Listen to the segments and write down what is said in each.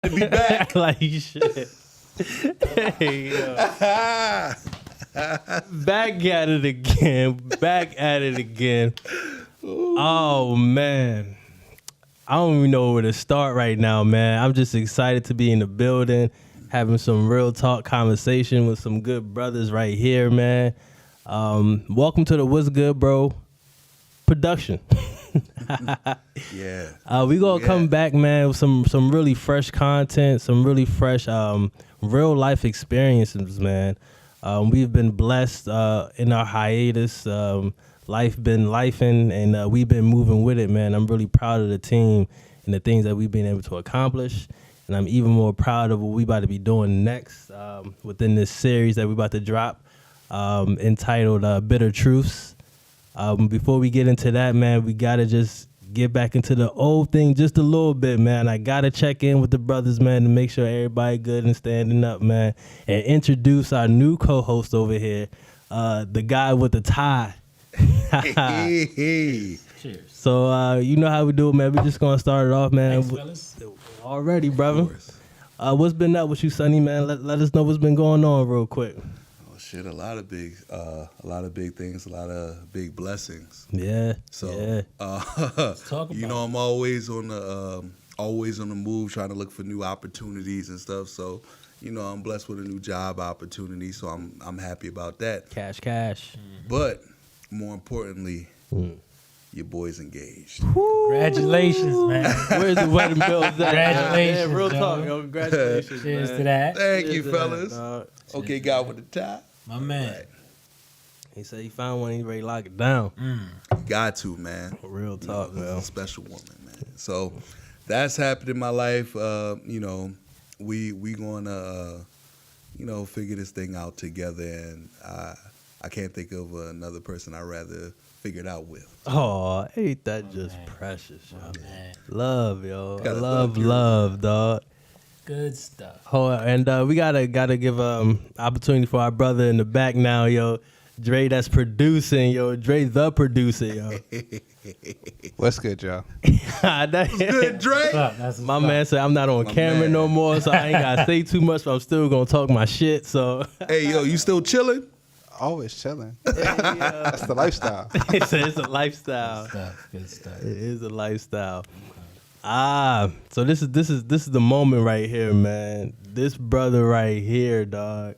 to be back. Like shit. Hey, yo. Back at it again. Back at it again. Oh, man. I don't even know where to start right now, man. I'm just excited to be in the building, having some real talk conversation with some good brothers right here, man. Welcome to the What's Good, Bro production. Yeah. We gonna come back, man, with some really fresh content, some really fresh real life experiences, man. We've been blessed in our hiatus. Life been lifing, and we've been moving with it, man. I'm really proud of the team and the things that we've been able to accomplish, and I'm even more proud of what we about to be doing next within this series that we about to drop, entitled Bitter Truths. Before we get into that, man, we gotta just get back into the old thing just a little bit, man. I gotta check in with the brothers, man, to make sure everybody good and standing up, man, and introduce our new co-host over here, the guy with the tie. Hey. Cheers. So you know how we do it, man. We're just gonna start it off, man. Thanks, fellas. Already, brother. What's been up with you, Sonny, man? Let us know what's been going on real quick. Oh shit, a lot of big things, a lot of big blessings. Yeah. So yeah. Let's talk about I'm always on the move, trying to look for new opportunities and stuff. So, I'm blessed with a new job opportunity, so I'm happy about that. Cash. But more importantly, your boy's engaged. Congratulations, man. Where's the wedding bells at? Congratulations, Yeah, real dog. talk, yo. Congratulations, Cheers man. to that. Thank you, Cheers to that, fellas. dog. Okay, guy with the tie. My man. Right. He said he found one. He ready to lock it down. Got to, man. Real talk, This is man. a special woman, man. So that's happened in my life. We gonna figure this thing out together, and I can't think of another person I'd rather figure it out with. Oh, ain't that just man. precious, yo. Man. Love, yo. Gotta Love, dog. Good stuff. Oh, and we gotta give opportunity for our brother in the back now, yo. Dre, that's producing, yo. Dre, the producer, yo. What's good, y'all? Good, Dre. What's up? That's My what's man up. said I'm not on My camera man. no more, so I ain't gotta say too much, but I'm still gonna talk my shit. So Hey, yo, you still chilling? Always chilling. That's the lifestyle. he said it's a lifestyle. Good stuff. It is a lifestyle. So this is the moment right here, man. This brother right here, dog.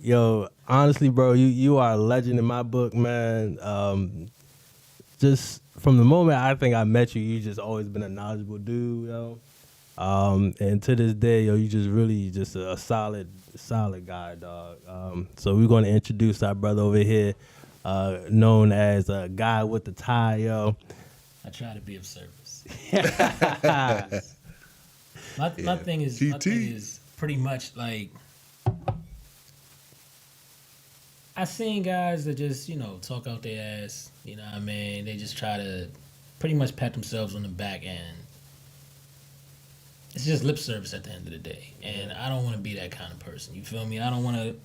Yo, honestly, bro, you are a legend in my book, man. Just from the moment I think I met you just always been a knowledgeable dude, yo. And to this day, yo, you just really just a solid guy, dog. So we're going to introduce our brother over here, known as a guy with the tie, yo. I try to be of service. Yeah. My thing is pretty much like I seen guys that just, talk out their ass, you know what I mean? They just try to pretty much pat themselves on the back, and it's just lip service at the end of the day. And I don't want to be that kind of person. You feel me? I don't want to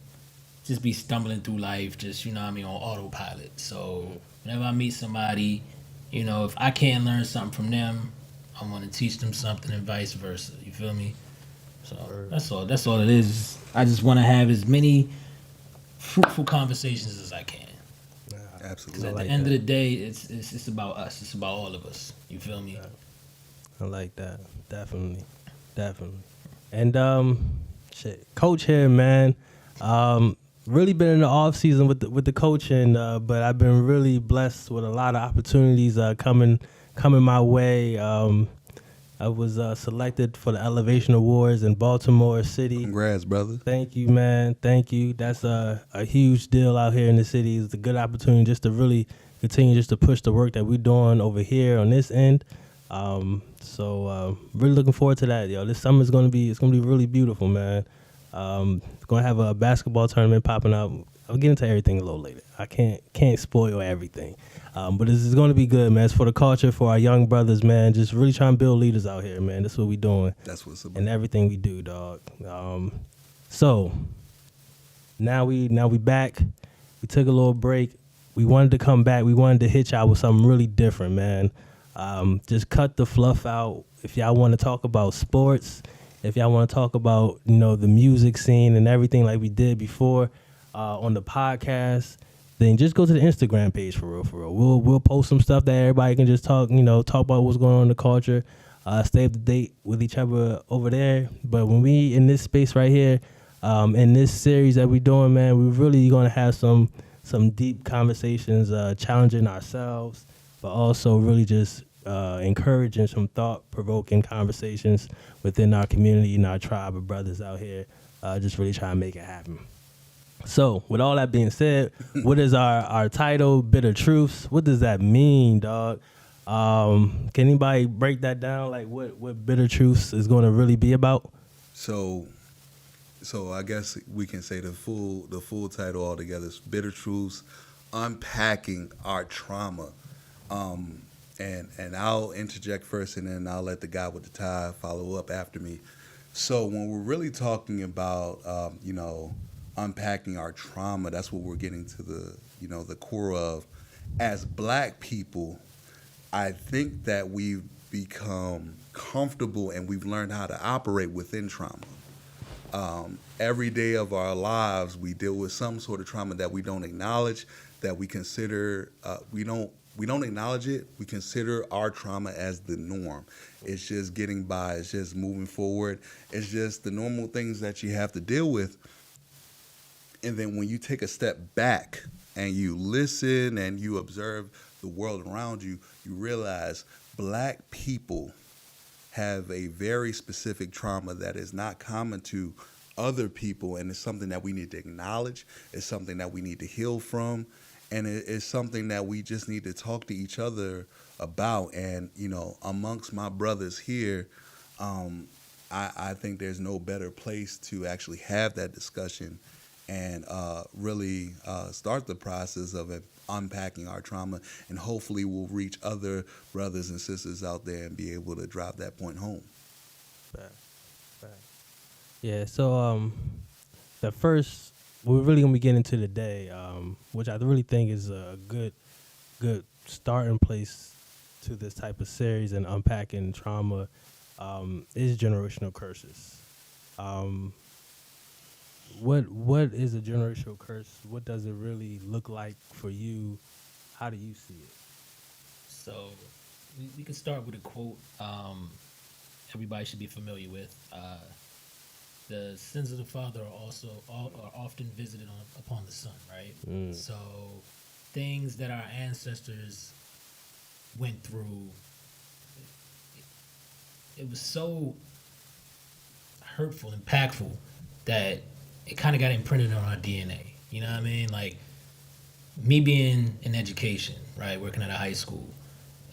just be stumbling through life just, on autopilot. So whenever I meet somebody, if I can't learn something from them, I want to teach them something and vice versa. You feel me? So that's all it is. I just want to have as many fruitful conversations as I can. Absolutely. Because at like the end that. of the day, it's about us. It's about all of us. You feel me? I like that. Definitely. And Coach here, man. Really been in the off season with the coaching, but I've been really blessed with a lot of opportunities coming my way. I was selected for the Elevation Awards in Baltimore City. Congrats, brother. Thank you, man. Thank you. That's a huge deal out here in the city. It's a good opportunity just to really continue just to push the work that we're doing over here on this end. So really looking forward to that, yo. This summer is gonna be really beautiful, man. Gonna have a basketball tournament popping up. I'll get into everything a little later. I can't spoil everything. But this is gonna be good, man. It's for the culture, for our young brothers, man. Just really trying to build leaders out here, man. That's what we doing. That's what's up. And everything we do, dog. So now we back. We took a little break. We wanted to come back. We wanted to hit y'all with something really different, man. Just cut the fluff out. If y'all want to talk about sports, If y'all want to talk about, the music scene and everything like we did before on the podcast, then just go to the Instagram page for real, for real. We'll post some stuff that everybody can just talk about what's going on in the culture, stay up to date with each other over there. But when we in this space right here, in this series that we're doing, man, we're really gonna have some deep conversations, challenging ourselves, but also really just encouraging some thought-provoking conversations within our community and our tribe of brothers out here, just really trying to make it happen. So, with all that being said, what is our title, Bitter Truths? What does that mean, dog? Can anybody break that down, like what Bitter Truths is going to really be about? So I guess we can say the full title altogether is Bitter Truths, Unpacking Our Trauma. And I'll interject first, and then I'll let the guy with the tie follow up after me. So when we're really talking about, unpacking our trauma, that's what we're getting to the core of. As Black people, I think that we've become comfortable and we've learned how to operate within trauma. Every day of our lives, we deal with some sort of trauma that we don't acknowledge, that we consider, we don't acknowledge it. We consider our trauma as the norm. It's just getting by. It's just moving forward. It's just the normal things that you have to deal with. And then when you take a step back and you listen and you observe the world around you, you realize Black people have a very specific trauma that is not common to other people, and it's something that we need to acknowledge. It's something that we need to heal from, and it's something that we just need to talk to each other about. And amongst my brothers here, I think there's no better place to actually have that discussion and really start the process of unpacking our trauma, and hopefully we'll reach other brothers and sisters out there and be able to drive that point home. Right. Yeah, so the first, we're really going to be getting into today, which I really think is a good starting place to this type of series and unpacking trauma, is generational curses. What is a generational curse? What does it really look like for you? How do you see it? So we can start with a quote everybody should be familiar with. The sins of the father are often visited upon the son, right? So things that our ancestors went through, it was so hurtful, impactful, that it kind of got imprinted on our DNA. You know what I mean? Like, me being in education, right, working at a high school,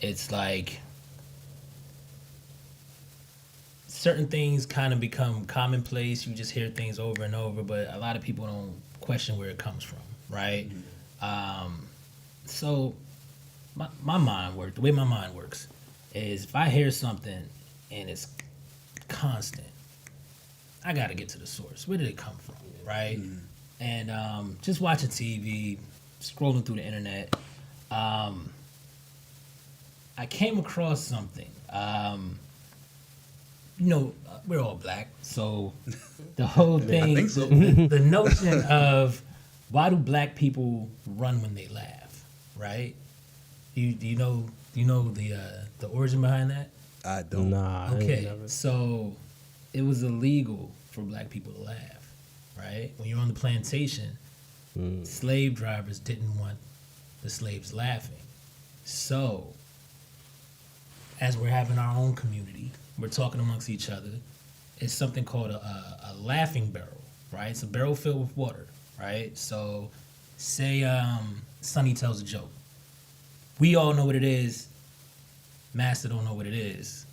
it's like certain things kind of become commonplace. You just hear things over and over, but a lot of people don't question where it comes from, right? So my mind works. The way my mind works is if I hear something and it's constant, I got to get to the source. Where did it come from, right? And just watching TV, scrolling through the internet, I came across something. We're all Black, so the whole thing, I think so. the notion of why do Black people run when they laugh, right? Do you know the origin behind that? I don't. Nah. Okay, so it was illegal for Black people to laugh, right? When you're on the plantation, slave drivers didn't want the slaves laughing. So, as we're having our own community, we're talking amongst each other, it's something called a laughing barrel, right? It's a barrel filled with water, right? So, say Sonny tells a joke. We all know what it is. Master don't know what it is.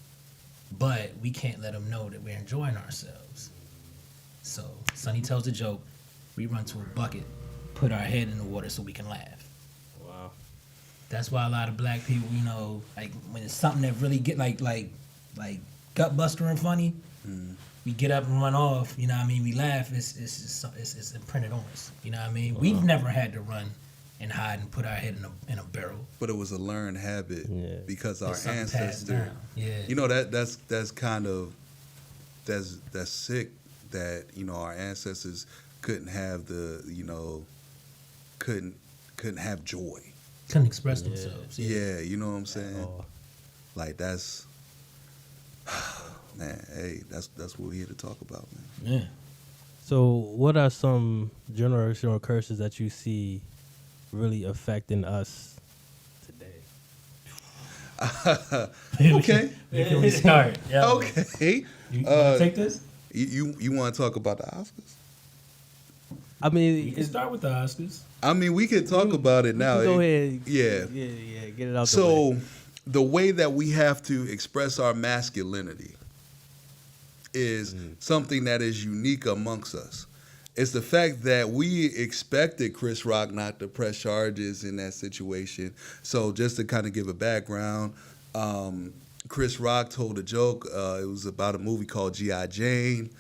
But we can't let him know that we're enjoying ourselves. So Sonny tells a joke, we run to a bucket, put our head in the water so we can laugh. Wow. That's why a lot of Black people, like when it's something that really get like gut buster and funny, we get up and run off. You know what I mean? We laugh. It's imprinted on us. You know what I mean? We've never had to run and hide and put our head in a barrel. But it was a learned habit because our It's something passed ancestors. down. Yeah. That's kind of that's sick that our ancestors couldn't have couldn't have joy. Couldn't express themselves. Yeah, you know what I'm saying? Oh. Like that's man, hey, that's what we're here to talk about, man. Yeah. So, what are some generational curses that you see really affecting us today? Okay. Where can we start? Yeah. Okay. You wanna take this? You want to talk about the Oscars? I mean, You can start with the Oscars. I mean, we could talk about it now. Go ahead. Yeah. Get it out the way. So, the way that we have to express our masculinity is something that is unique amongst us. It's the fact that we expected Chris Rock not to press charges in that situation. So, just to kind of give a background, Chris Rock told a joke. It was about a movie called G.I. Jane,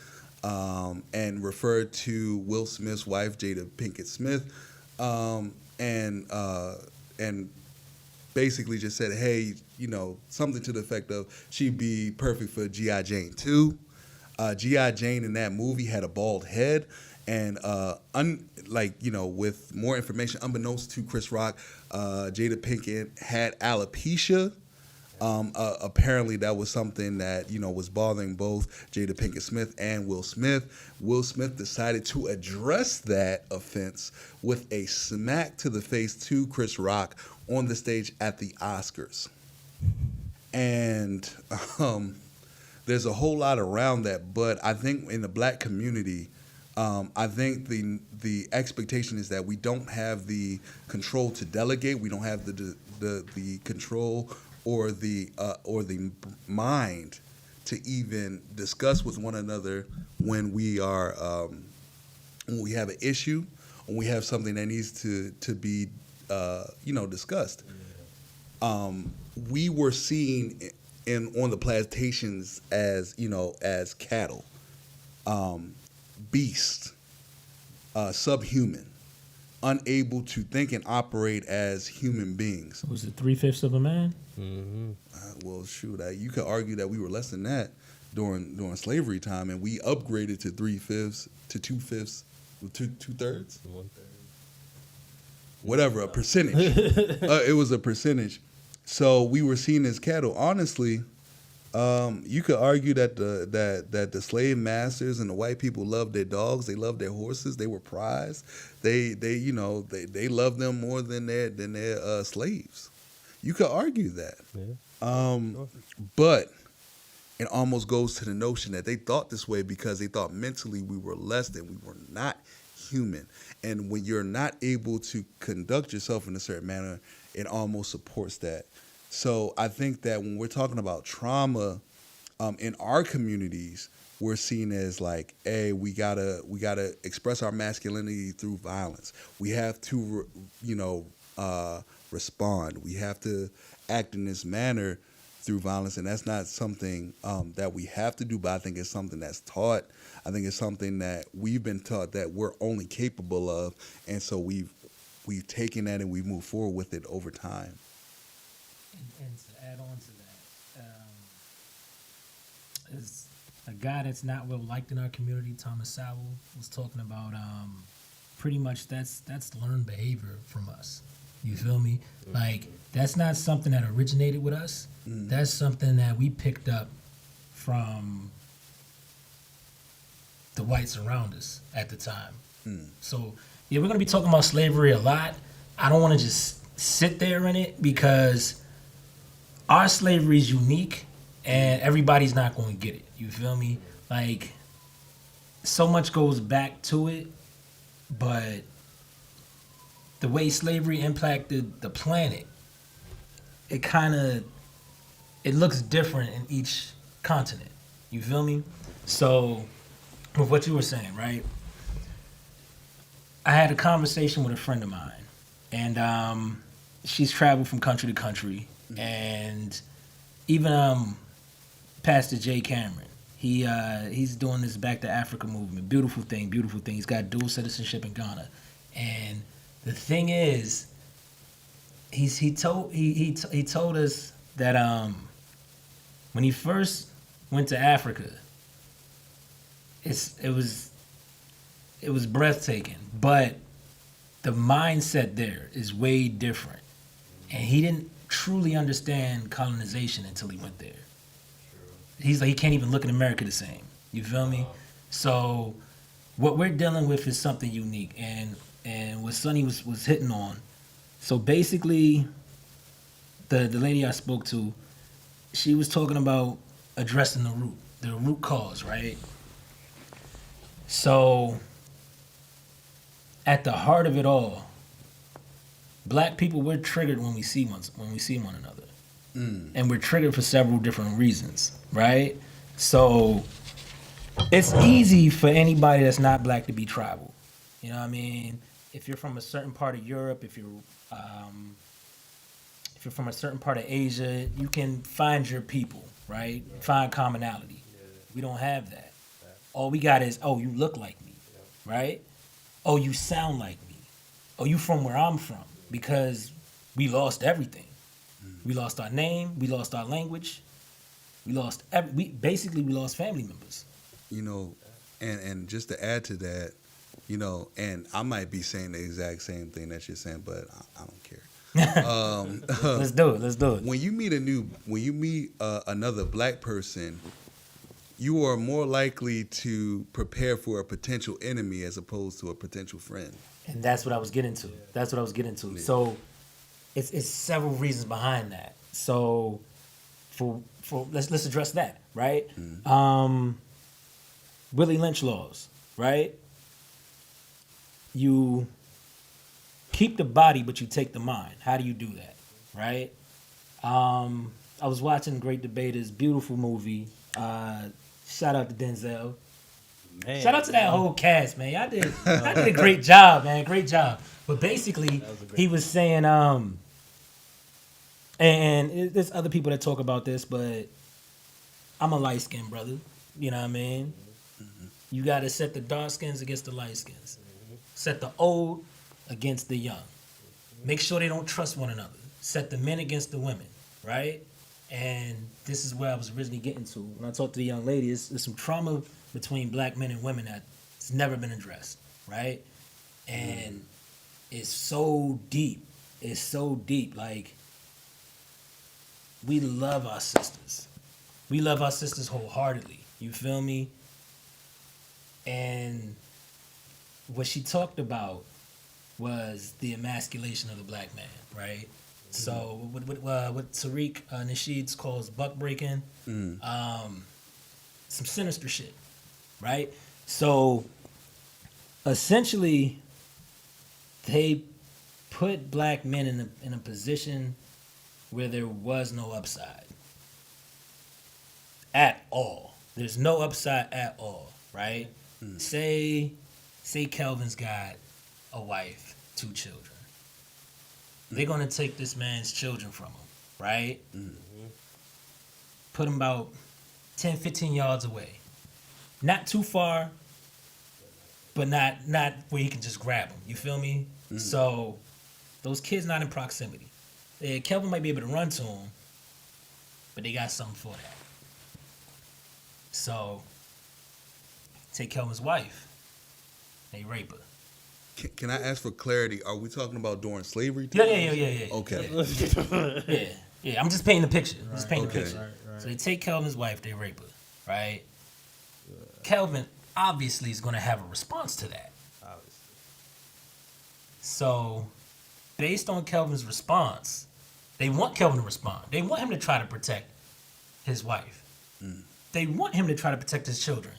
and referred to Will Smith's wife, Jada Pinkett Smith, and basically just said, hey, something to the effect of she'd be perfect for G.I. Jane 2. G.I. Jane in that movie had a bald head, and with more information, unbeknownst to Chris Rock, Jada Pinkett had alopecia. Apparently that was something that, was bothering both Jada Pinkett Smith and Will Smith. Will Smith decided to address that offense with a smack to the face to Chris Rock on the stage at the Oscars. And there's a whole lot around that, but I think in the black community, I think the expectation is that we don't have the control to delegate. We don't have the control or the mind to even discuss with one another when we are when we have an issue, when we have something that needs to be discussed. We were seen on the plantations as as cattle, beasts, subhuman, unable to think and operate as human beings. Was it 3/5 of a man? Mm-hmm. Well, shoot, you could argue that we were less than that during slavery time, and we upgraded to 3/5 to 2/5, 2/3, 1/3. whatever, a percentage. It was a percentage. So we were seen as cattle. Honestly, you could argue that the slave masters and the white people loved their dogs. They loved their horses. They were prized. They loved them more than their slaves. You could argue that. Yeah. But it almost goes to the notion that they thought this way because they thought mentally we were less than, we were not human. And when you're not able to conduct yourself in a certain manner, it almost supports that. So I think that when we're talking about trauma in our communities, we're seen as like, hey, we gotta express our masculinity through violence. We have to, respond. We have to act in this manner through violence, and that's not something that we have to do, but I think it's something that's taught. I think it's something that we've been taught that we're only capable of, and so we've taken that and we've moved forward with it over time. And to add on to that, is a guy that's not well liked in our community, Thomas Sowell, was talking about pretty much that's learned behavior from us. You feel me? Like, that's not something that originated with us. That's something that we picked up from the whites around us at the time. So, yeah, we're going to be talking about slavery a lot. I don't want to just sit there in it because our slavery is unique and everybody's not going to get it. You feel me? Like, so much goes back to it, but the way slavery impacted the planet, it looks different in each continent. You feel me? So, with what you were saying, right? I had a conversation with a friend of mine, and she's traveled from country to country, and even Pastor Jay Cameron, he's doing this Back to Africa movement. Beautiful thing. He's got dual citizenship in Ghana, and the thing is, he told us that when he first went to Africa, it was breathtaking, but the mindset there is way different. And he didn't truly understand colonization until he went there. He's like, he can't even look at America the same. You feel me? So what we're dealing with is something unique. And what Sonny was hitting on. So basically, the lady I spoke to, she was talking about addressing the root cause, right? So at the heart of it all, black people, we're triggered when we see one another. And we're triggered for several different reasons, right? So it's easy for anybody that's not black to be tribal. You know what I mean? If you're from a certain part of Europe, if you're from a certain part of Asia, you can find your people, right? Find commonality. We don't have that. All we got is, oh, you look like me, right? Oh, you sound like me. Oh, you from where I'm from. Because we lost everything. We lost our name. We lost our language. We lost we lost family members. You know, and just to add to that, you know, and I might be saying the exact same thing that you're saying, but I don't care. Let's do it. When you meet another black person, you are more likely to prepare for a potential enemy as opposed to a potential friend. And that's what I was getting to. Yeah. So it's several reasons behind that. So for let's address that, right? Willie Lynch laws, right? You keep the body, but you take the mind. How do you do that, right? I was watching Great Debaters, beautiful movie. Shout out to Denzel. Man, Shout out to that whole cast, man. Y'all did a great job, man. Great job. But basically, he was saying, and there's other people that talk about this, but I'm a light-skinned brother. You know what I mean? You got to set the dark skins against the light skins. Set the old against the young. Make sure they don't trust one another. Set the men against the women, right? And this is where I was originally getting to. When I talked to the young lady, there's some trauma between black men and women that's never been addressed, right? And it's so deep. It's so deep. Like, we love our sisters. We love our sisters wholeheartedly. You feel me? And what she talked about was the emasculation of the black man, right? So what Tariq Nasheed calls buck breaking, some sinister shit, right? So essentially, they put black men in a position where there was no upside at all. There's no upside at all, right? Say Kelvin's got a wife, 2 children. They're gonna take this man's children from him, right? Put him about 10, 15 yards away. Not too far, but not where he can just grab them. You feel me? So those kids not in proximity. Yeah, Kelvin might be able to run to him, but they got something for that. So take Kelvin's wife. They rape her. Can I ask for clarity? Are we talking about during slavery? Yeah. Okay. Yeah. I'm just painting the picture. Okay. Right. So they take Kelvin's wife, they rape her, right? Kelvin obviously is going to have a response to that. So, based on Kelvin's response, they want Kelvin to respond. They want him to try to protect his wife. They want him to try to protect his children.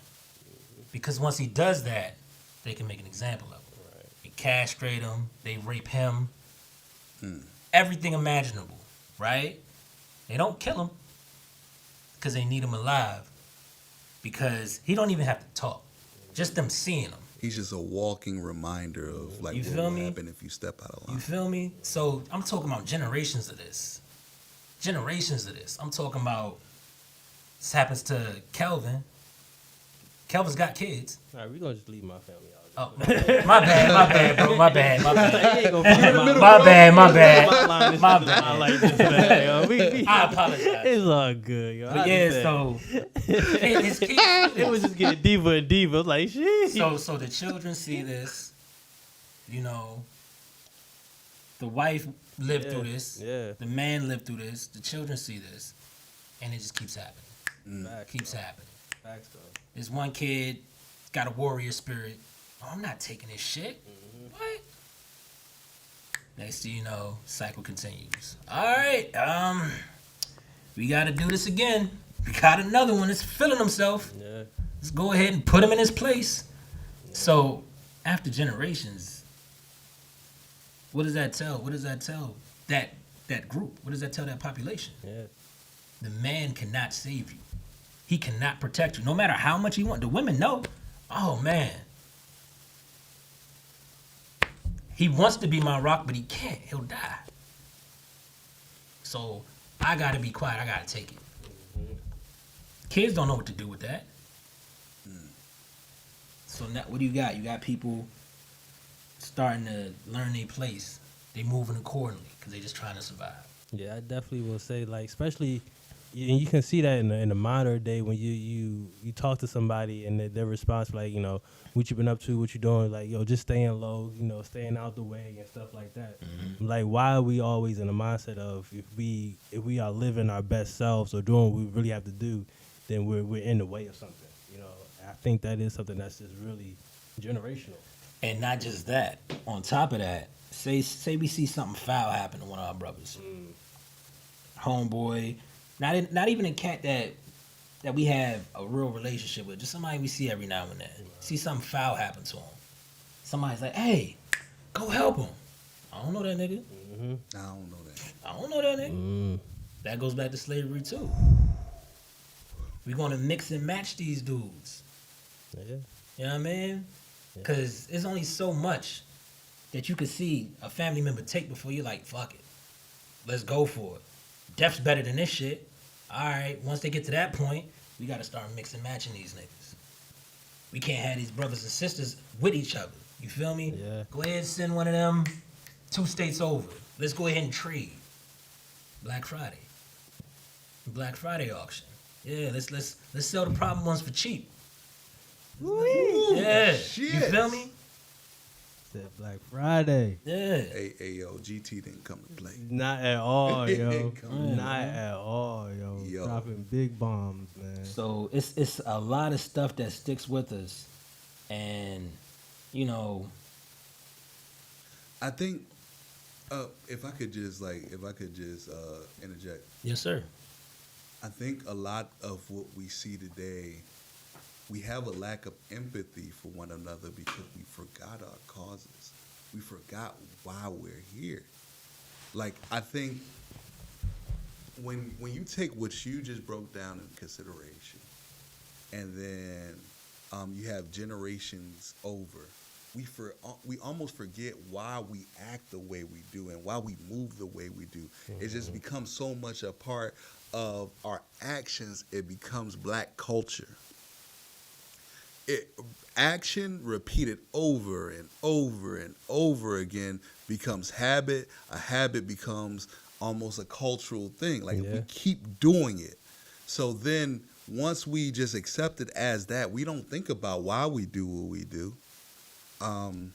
Because once he does that, they can make an example of him. They castrate him, they rape him, everything imaginable, right? They don't kill him because they need him alive. Because he don't even have to talk. Just them seeing him. He's just a walking reminder of like You what feel will me? happen if you step out of line. You feel me? So I'm talking about generations of this. I'm talking about this happens to Kelvin. Kelvin's got kids. All right, we're gonna just leave my family out. Oh, my bad, bro. My bad. My My bad. My bad. Like this, man, yo. I apologize. It's all good, yo. But yeah, so his kids. It was just getting deeper and deeper. I was like, shit. So the children see this, you know. The wife lived through this. Yeah. The man lived through this. The children see this, and it just keeps happening. Keeps happening. Facts, though. This one kid got a warrior spirit. Oh, I'm not taking this shit. What? Next thing you know, cycle continues. All right, we got to do this again. We got another one that's feeling himself. Yeah. Let's go ahead and put him in his place. So, after generations, what does that tell? What does that tell that group? What does that tell that population? Yeah. The man cannot save you. He cannot protect you, no matter how much he wants. The women know. Oh man, he wants to be my rock, but he can't. He'll die. So I gotta be quiet. I gotta take it. Kids don't know what to do with that. So now, what do you got? You got people starting to learn their place. They moving accordingly because they just trying to survive. Yeah, I definitely will say, like, especially, and you can see that in the modern day when you talk to somebody and their response, like, you know, what you been up to, what you doing, like, yo, just staying low, you know, staying out the way and stuff like that. Mm-hmm. Like, why are we always in the mindset of if we are living our best selves or doing what we really have to do, then we're in the way of something, you know? I think that is something that's just really generational. And not just that. On top of that, say we see something foul happen to one of our brothers. Homeboy, not even a cat that we have a real relationship with, just somebody we see every now and then. See something foul happen to him. Somebody's like, hey, go help him. I don't know that nigga. I don't know that. I don't know that nigga. That goes back to slavery too. We're gonna mix and match these dudes. Yeah. You know what I mean? Because there's only so much that you could see a family member take before you're like, fuck it. Let's go for it. Death's better than this shit. All right, once they get to that point, we got to start mixing and matching these niggas. We can't have these brothers and sisters with each other. You feel me? Yeah. Go ahead and send one of them 2 states over. Let's go ahead and trade. Black Friday. Black Friday auction. Yeah, let's sell the problem ones for cheap. Woo! Yeah. Shit. You feel me? Said Black Friday. Yeah. Hey, yo, GT didn't come to play. Not at all, yo. Come on, Not at all, yo. Yo. Dropping big bombs, man. So it's a lot of stuff that sticks with us, and you know, I think if I could just interject. yes sir. I think a lot of what we see today, we have a lack of empathy for one another because we forgot our causes. We forgot why we're here. Like, I think when you take what you just broke down in consideration, and then you have generations over, we almost forget why we act the way we do and why we move the way we do. Mm-hmm. It just becomes so much a part of our actions. It becomes black culture. Action repeated over and over and over again becomes habit. A habit becomes almost a cultural thing. Like, if we keep doing it. So then once we just accept it as that, we don't think about why we do what we do. And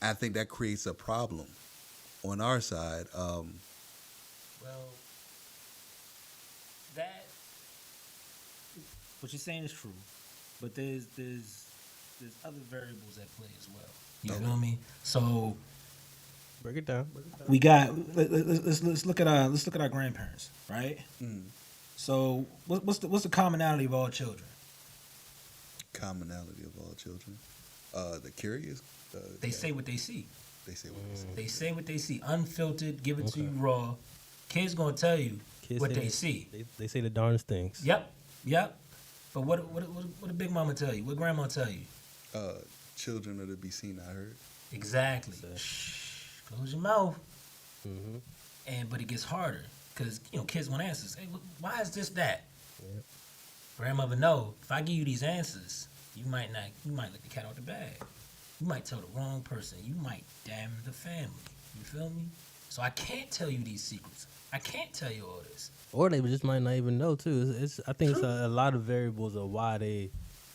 I think that creates a problem on our side. Well, that what you're saying is true, but there's other variables at play as well. You feel me? So Break it down. we got let's look at our grandparents, right? So what's the commonality of all children? Commonality of all children. The curious. They say what they see. They say what they say. They say what they see, unfiltered, give it to you raw. Kids gonna tell you what they see. They say the darndest things. Yep. But what did Big Mama tell you? What Grandma tell you? Children are to be seen, I heard. Exactly. Shh. Close your mouth. Mm-hmm. But it gets harder because kids want answers. Hey, why is this that? Yep. Grandmother, no. If I give you these answers, You might let the cat out the bag. You might tell the wrong person. You might damn the family. You feel me? So I can't tell you these secrets. I can't tell you all this. Or they just might not even know too. I think it's a lot of variables of why they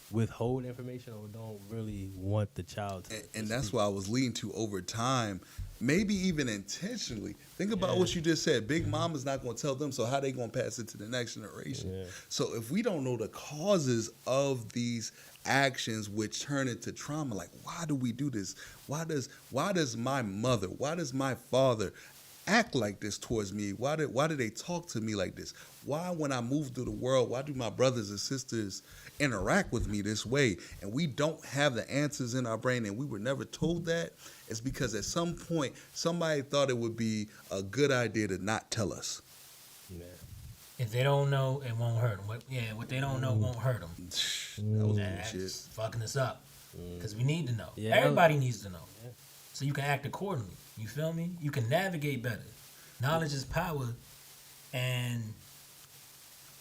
withhold information or don't really want the child to. And that's why I was leading to over time, maybe even intentionally. Think about what you just said. Big Mama's not going to tell them, so how they going to pass it to the next generation? Yeah. So if we don't know the causes of these actions which turn into trauma, like why do we do this? Why does my mother, why does my father act like this towards me? Why do they talk to me like this? Why, when I move through the world, why do my brothers and sisters interact with me this way? And we don't have the answers in our brain, and we were never told that. It's because at some point somebody thought it would be a good idea to not tell us. Yeah. If they don't know, it won't hurt them. What they don't know won't hurt them. That was That's bullshit. fucking us up. Because we need to know. Yeah. Everybody needs to know. So you can act accordingly. You feel me? You can navigate better. Knowledge is power. And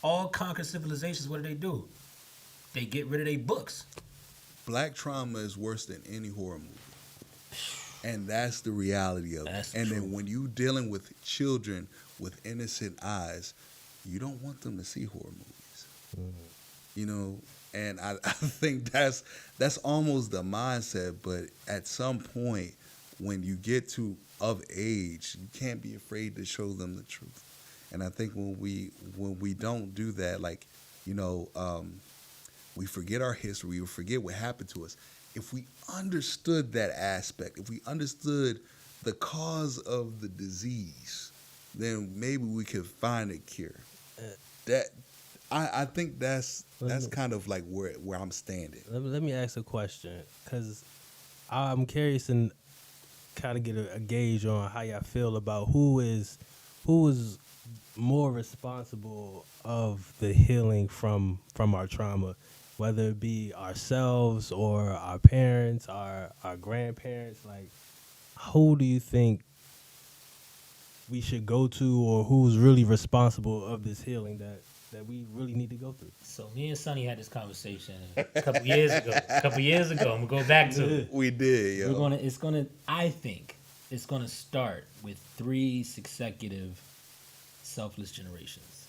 all conquered civilizations, what do? They get rid of their books. Black trauma is worse than any horror movie. And that's the reality of it. And then when you dealing with children with innocent eyes, you don't want them to see horror movies. You know, and I think that's almost the mindset, but at some point when you get to of age, you can't be afraid to show them the truth. And I think when we don't do that, like, you know, we forget our history, we forget what happened to us. If we understood that aspect, if we understood the cause of the disease, then maybe we could find a cure. I think that's kind of like where I'm standing. Let me ask a question, because I'm curious and kind of get a gauge on how y'all feel about who is more responsible of the healing from our trauma, whether it be ourselves or our parents, our grandparents. Like, who do you think we should go to, or who's really responsible of this healing that we really need to go through? So me and Sonny had this conversation a couple years ago. I'm gonna go back to it. We did, yo. I think it's gonna start with 3 consecutive selfless generations.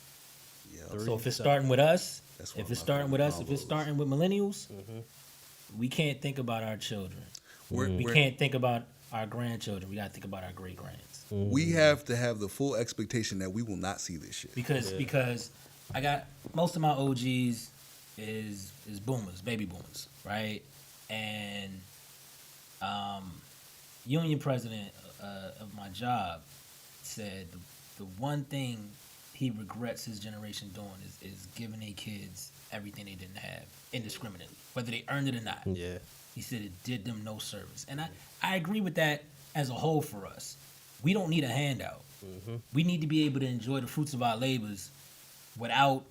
Yeah. So if it's starting with us, That's one if of it's my starting with favorite us, if it's combos. starting with millennials, we can't think about our children. We We're- can't think about our grandchildren. We gotta think about our great grands. We have to have the full expectation that we will not see this shit. Because I got most of my OGs is boomers, baby boomers, right? And union president of my job said the one thing he regrets his generation doing is giving their kids everything they didn't have indiscriminately, whether they earned it or not. Yeah. He said it did them no service. And I agree with that as a whole for us. We don't need a handout. We need to be able to enjoy the fruits of our labors without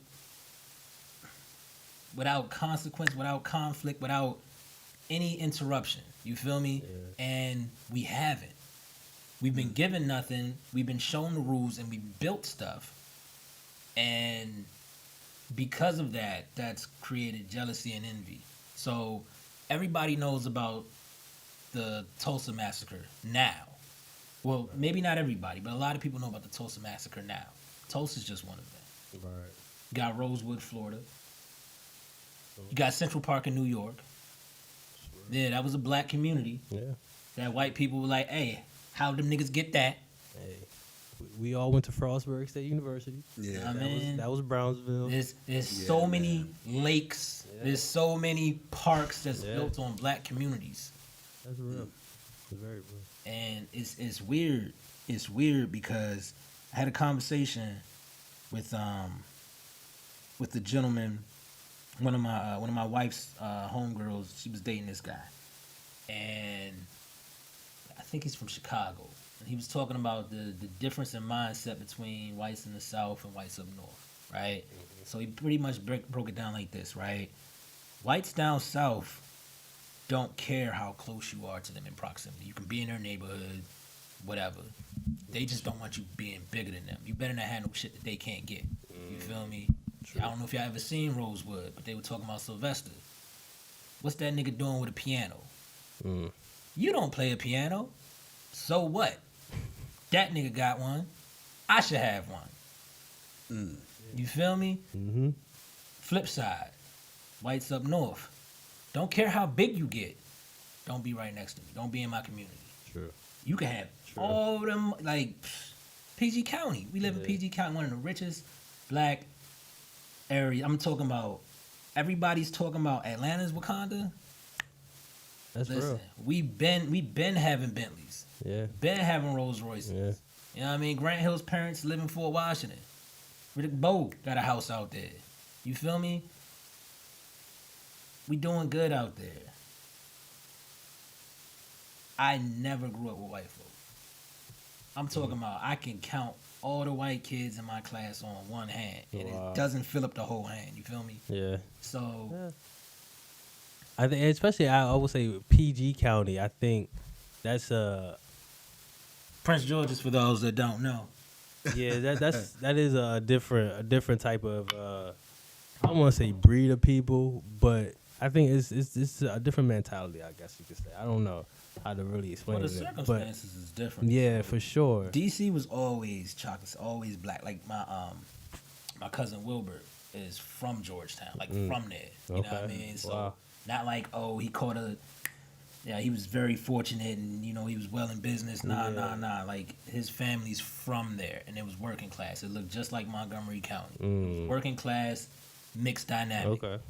consequence, without conflict, without any interruption. You feel me? Yeah. And we haven't. We've been given nothing. We've been shown the rules, and we built stuff. And because of that, that's created jealousy and envy. So everybody knows about the Tulsa massacre now. Well, maybe not everybody, but a lot of people know about the Tulsa massacre now. Tulsa's just one of them. Right. You got Rosewood, Florida. You got Central Park in New York. Yeah, that was a black community. Yeah. That white people were like, hey, how them niggas get that? Hey, we all went to Frostburg State University. Yeah. I mean, That was Brownsville. There's so many lakes. Yeah. There's so many parks that's Yeah. built on black communities. That's real. It's very real. And it's weird. It's weird because I had a conversation with the gentleman, one of my wife's homegirls. She was dating this guy, and I think he's from Chicago. And he was talking about the difference in mindset between whites in the South and whites up north, right? So he pretty much broke it down like this, right? Whites down south don't care how close you are to them in proximity. You can be in their neighborhood, whatever. They just don't want you being bigger than them. You better not have no shit that they can't get. You feel me? True. I don't know if y'all ever seen Rosewood, but they were talking about Sylvester. What's that nigga doing with a piano? Mm. You don't play a piano. So what? That nigga got one. I should have one. You feel me? Mm-hmm. Flip side. Whites up north. Don't care how big you get. Don't be right next to me. Don't be in my community. True. You can have all them, like, PG County. We live in PG County, one of the richest black areas. I'm talking about, everybody's talking about Atlanta's Wakanda. That's Listen, real. we been having Bentleys. Yeah. Been having Rolls Royces. Yeah. You know what I mean? Grant Hill's parents live in Fort Washington. Riddick Bowe got a house out there. You feel me? We doing good out there. I never grew up with white folk. I'm talking about I can count all the white kids in my class on one hand, and Wow. it doesn't fill up the whole hand. You feel me? Yeah. So I think, especially, I would say PG County. I think that's Prince George is for those that don't know. yeah, that is a different type of I don't want to say breed of people, but I think it's a different mentality. I guess you could say. I don't know how to really explain Well, the it, but circumstances is different. yeah, for sure. DC was always chocolate, always black. Like my cousin Wilbur is from Georgetown, like from there. You know what I Okay. mean? So Wow. not like, oh, he caught a. Yeah, he was very fortunate, and he was well in business. Nah. Like his family's from there, and it was working class. It looked just like Montgomery County. It was working class, mixed dynamic. Okay.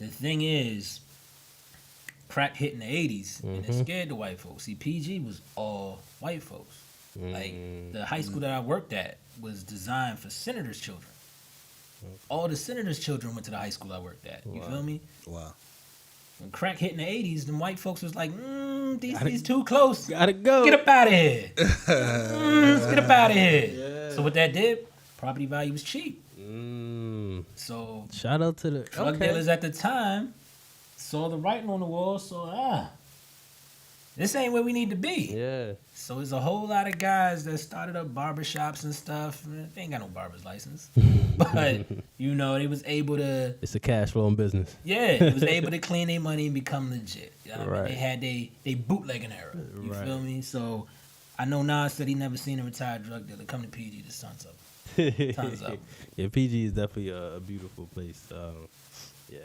The thing is, crack hit in the 80s, and it scared the white folks. See, PG was all white folks. Like, the high school that I worked at was designed for senators' children. All the senators' children went to the high school I worked at. You feel me? Wow. When crack hit in the 80s, them white folks was like, DC's too close. Gotta go. Get up out of here. Get up out of here. So what that did, property value was cheap. So Shout out to the drug dealers at the time saw the writing on the wall, so this ain't where we need to be. Yeah. So there's a whole lot of guys that started up barbershops and stuff. They ain't got no barber's license. But, they was able to, It's a cash flowing business. they was able to clean their money and become legit. You know what I mean? Right. They had they bootlegging era. You Right. feel me? So I know Nas said he never seen a retired drug dealer. Come to PG, the sun's up. Tons of 'em. Yeah, PG is definitely a beautiful place. Yeah.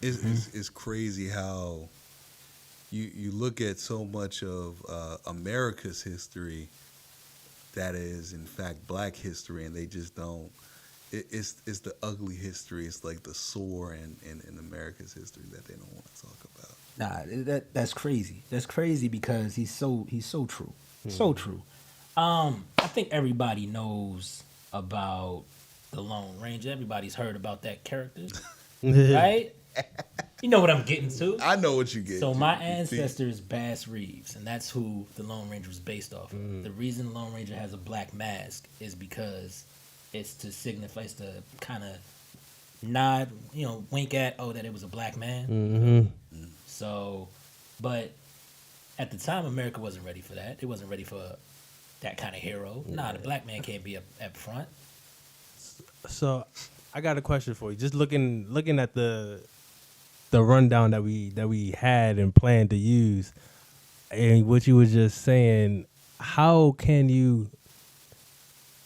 It's crazy how you look at so much of America's history that is in fact black history, and they just don't. It's the ugly history. It's like the sore in America's history that they don't want to talk about. Nah, that's crazy. That's crazy because he's so true. So true. I think everybody knows about the Lone Ranger. Everybody's heard about that character, right? You know what I'm getting to. I know what you get. So my ancestor is Bass Reeves, and that's who the Lone Ranger was based off of. The reason the Lone Ranger has a black mask is because it's to signify, it's to kind of nod, wink at, that it was a black man. So, but at the time, America wasn't ready for that. It wasn't ready for that kind of hero. Nah, the black man can't be up front. So I got a question for you. Just looking at the rundown that we had and planned to use, and what you were just saying, how can you,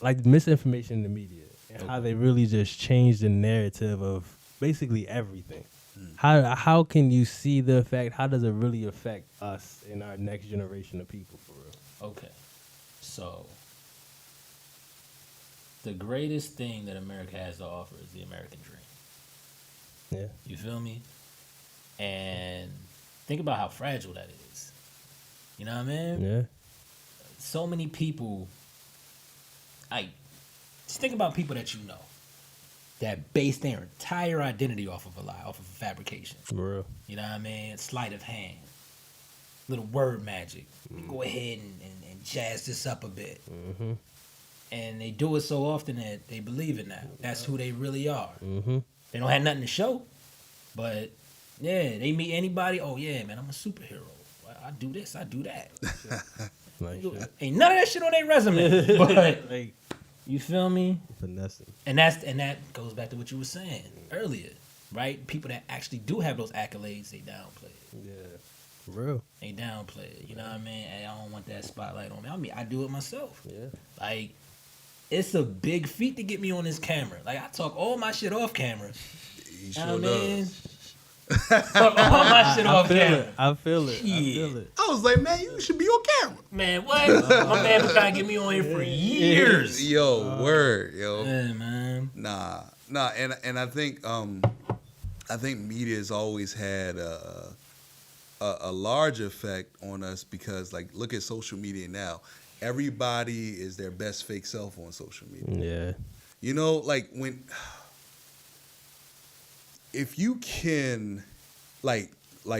like, misinformation in the media and how they really just change the narrative of basically everything. How can you see the effect? How does it really affect us in our next generation of people, for real? Okay. So, the greatest thing that America has to offer is the American dream. Yeah. You feel me? And think about how fragile that is. You know what I mean? Yeah. So many people, just think about people that you know that base their entire identity off of a lie, off of a fabrication. For real. You know what I mean? Sleight of hand. Little word magic. Go ahead and jazz this up a bit. And they do it so often that they believe it now. That's who they really are. They don't have nothing to show. But, yeah, they meet anybody. Oh, yeah, man, I'm a superhero. I do this, I do that. Ain't none of that shit on their resume. But, you feel me? Finessing. And that goes back to what you were saying earlier. right? People that actually do have those accolades, they downplay it. Yeah. For real. They downplay it. You know what I mean? Hey, I don't want that spotlight on me. I mean, I do it myself. Yeah. Like, it's a big feat to get me on this camera. Like, I talk all my shit off camera. He You sure know what I mean? does. Talk all my shit off I feel camera. it. I feel it. I Yeah. feel it. I was like, man, you should be on camera. Man, what? My man been trying to get me on here for years. Yo, word, yo. Yeah, man. Nah, and I think media has always had a large effect on us because, like, look at social media now. Everybody is their best fake self on social media. Yeah. You know, like if you can, like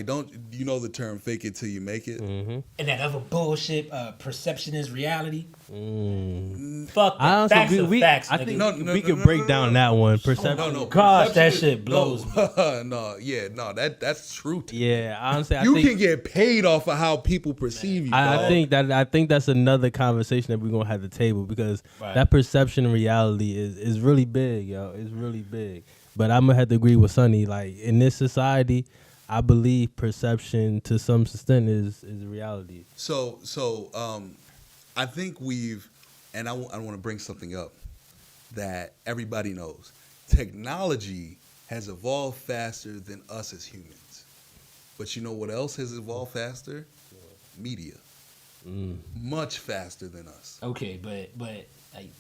don't you know the term "fake it till you make it"? Mm-hmm. And that other bullshit, perception is reality. Mm. Fuck that. Honestly, Facts are facts, I nigga. think we could break down that one. Perception. No, Gosh, that perception shit blows me. That's truth. Yeah, honestly, I You think can get paid off of how people perceive you. I dog. think that's another conversation that we're gonna have to table because Right. that perception and reality is really big, yo. It's really big. But I'm gonna have to agree with Sonny. Like in this society, I believe perception to some extent is reality. So I think and I want to bring something up that everybody knows. Technology has evolved faster than us as humans. But you know what else has evolved faster? Media. Much faster than us. Okay, but like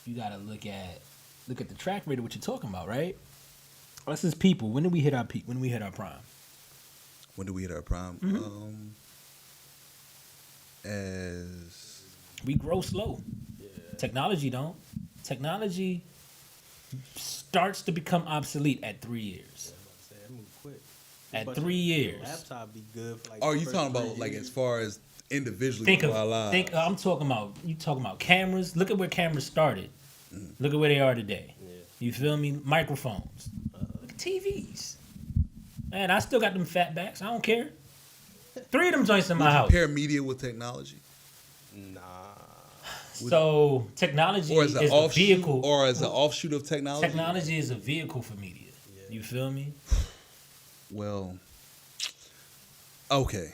you gotta look at the track rate of what you're talking about, right? Us as people, when do we hit our peak? When do we hit our prime? When do we hit our prime? Mm-hmm. As We grow slow. Technology don't. Technology starts to become obsolete at 3 years. At 3 years. Laptop be good. For like are you talking about like as far as individually Think for of our lives? I'm talking about cameras. Look at where cameras started. Look at where they are today. You feel me? Microphones. Look at TVs. Man, I still got them fat backs. I don't care. 3 of them joints in my Would you house. pair media with technology? Nah. So technology Or as an is a offshoot, vehicle. or as an offshoot of technology? Technology is a vehicle for media. You feel me? Well, okay.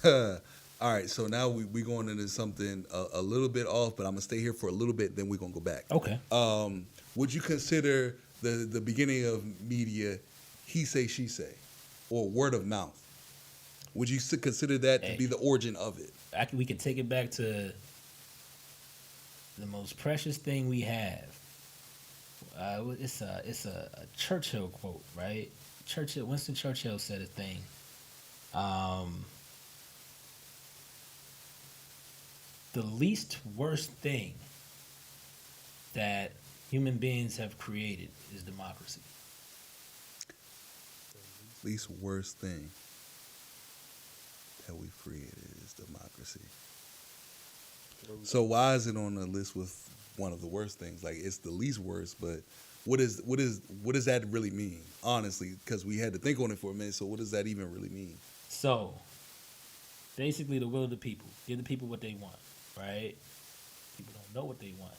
All right, so now we going into something a little bit off, but I'm going to stay here for a little bit, then we're going to go back. Okay. Would you consider the beginning of media he say, she say, or word of mouth? Would you consider that to be the origin of it? We could take it back to the most precious thing we have. It's a Churchill quote, right? Winston Churchill said a thing. The least worst thing that human beings have created is democracy. Least worst thing that we've created is democracy. So why is it on the list with one of the worst things? Like it's the least worst, but what does that really mean? Honestly, because we had to think on it for a minute. So what does that even really mean? So basically, the will of the people. Give the people what they want, right? People don't know what they want.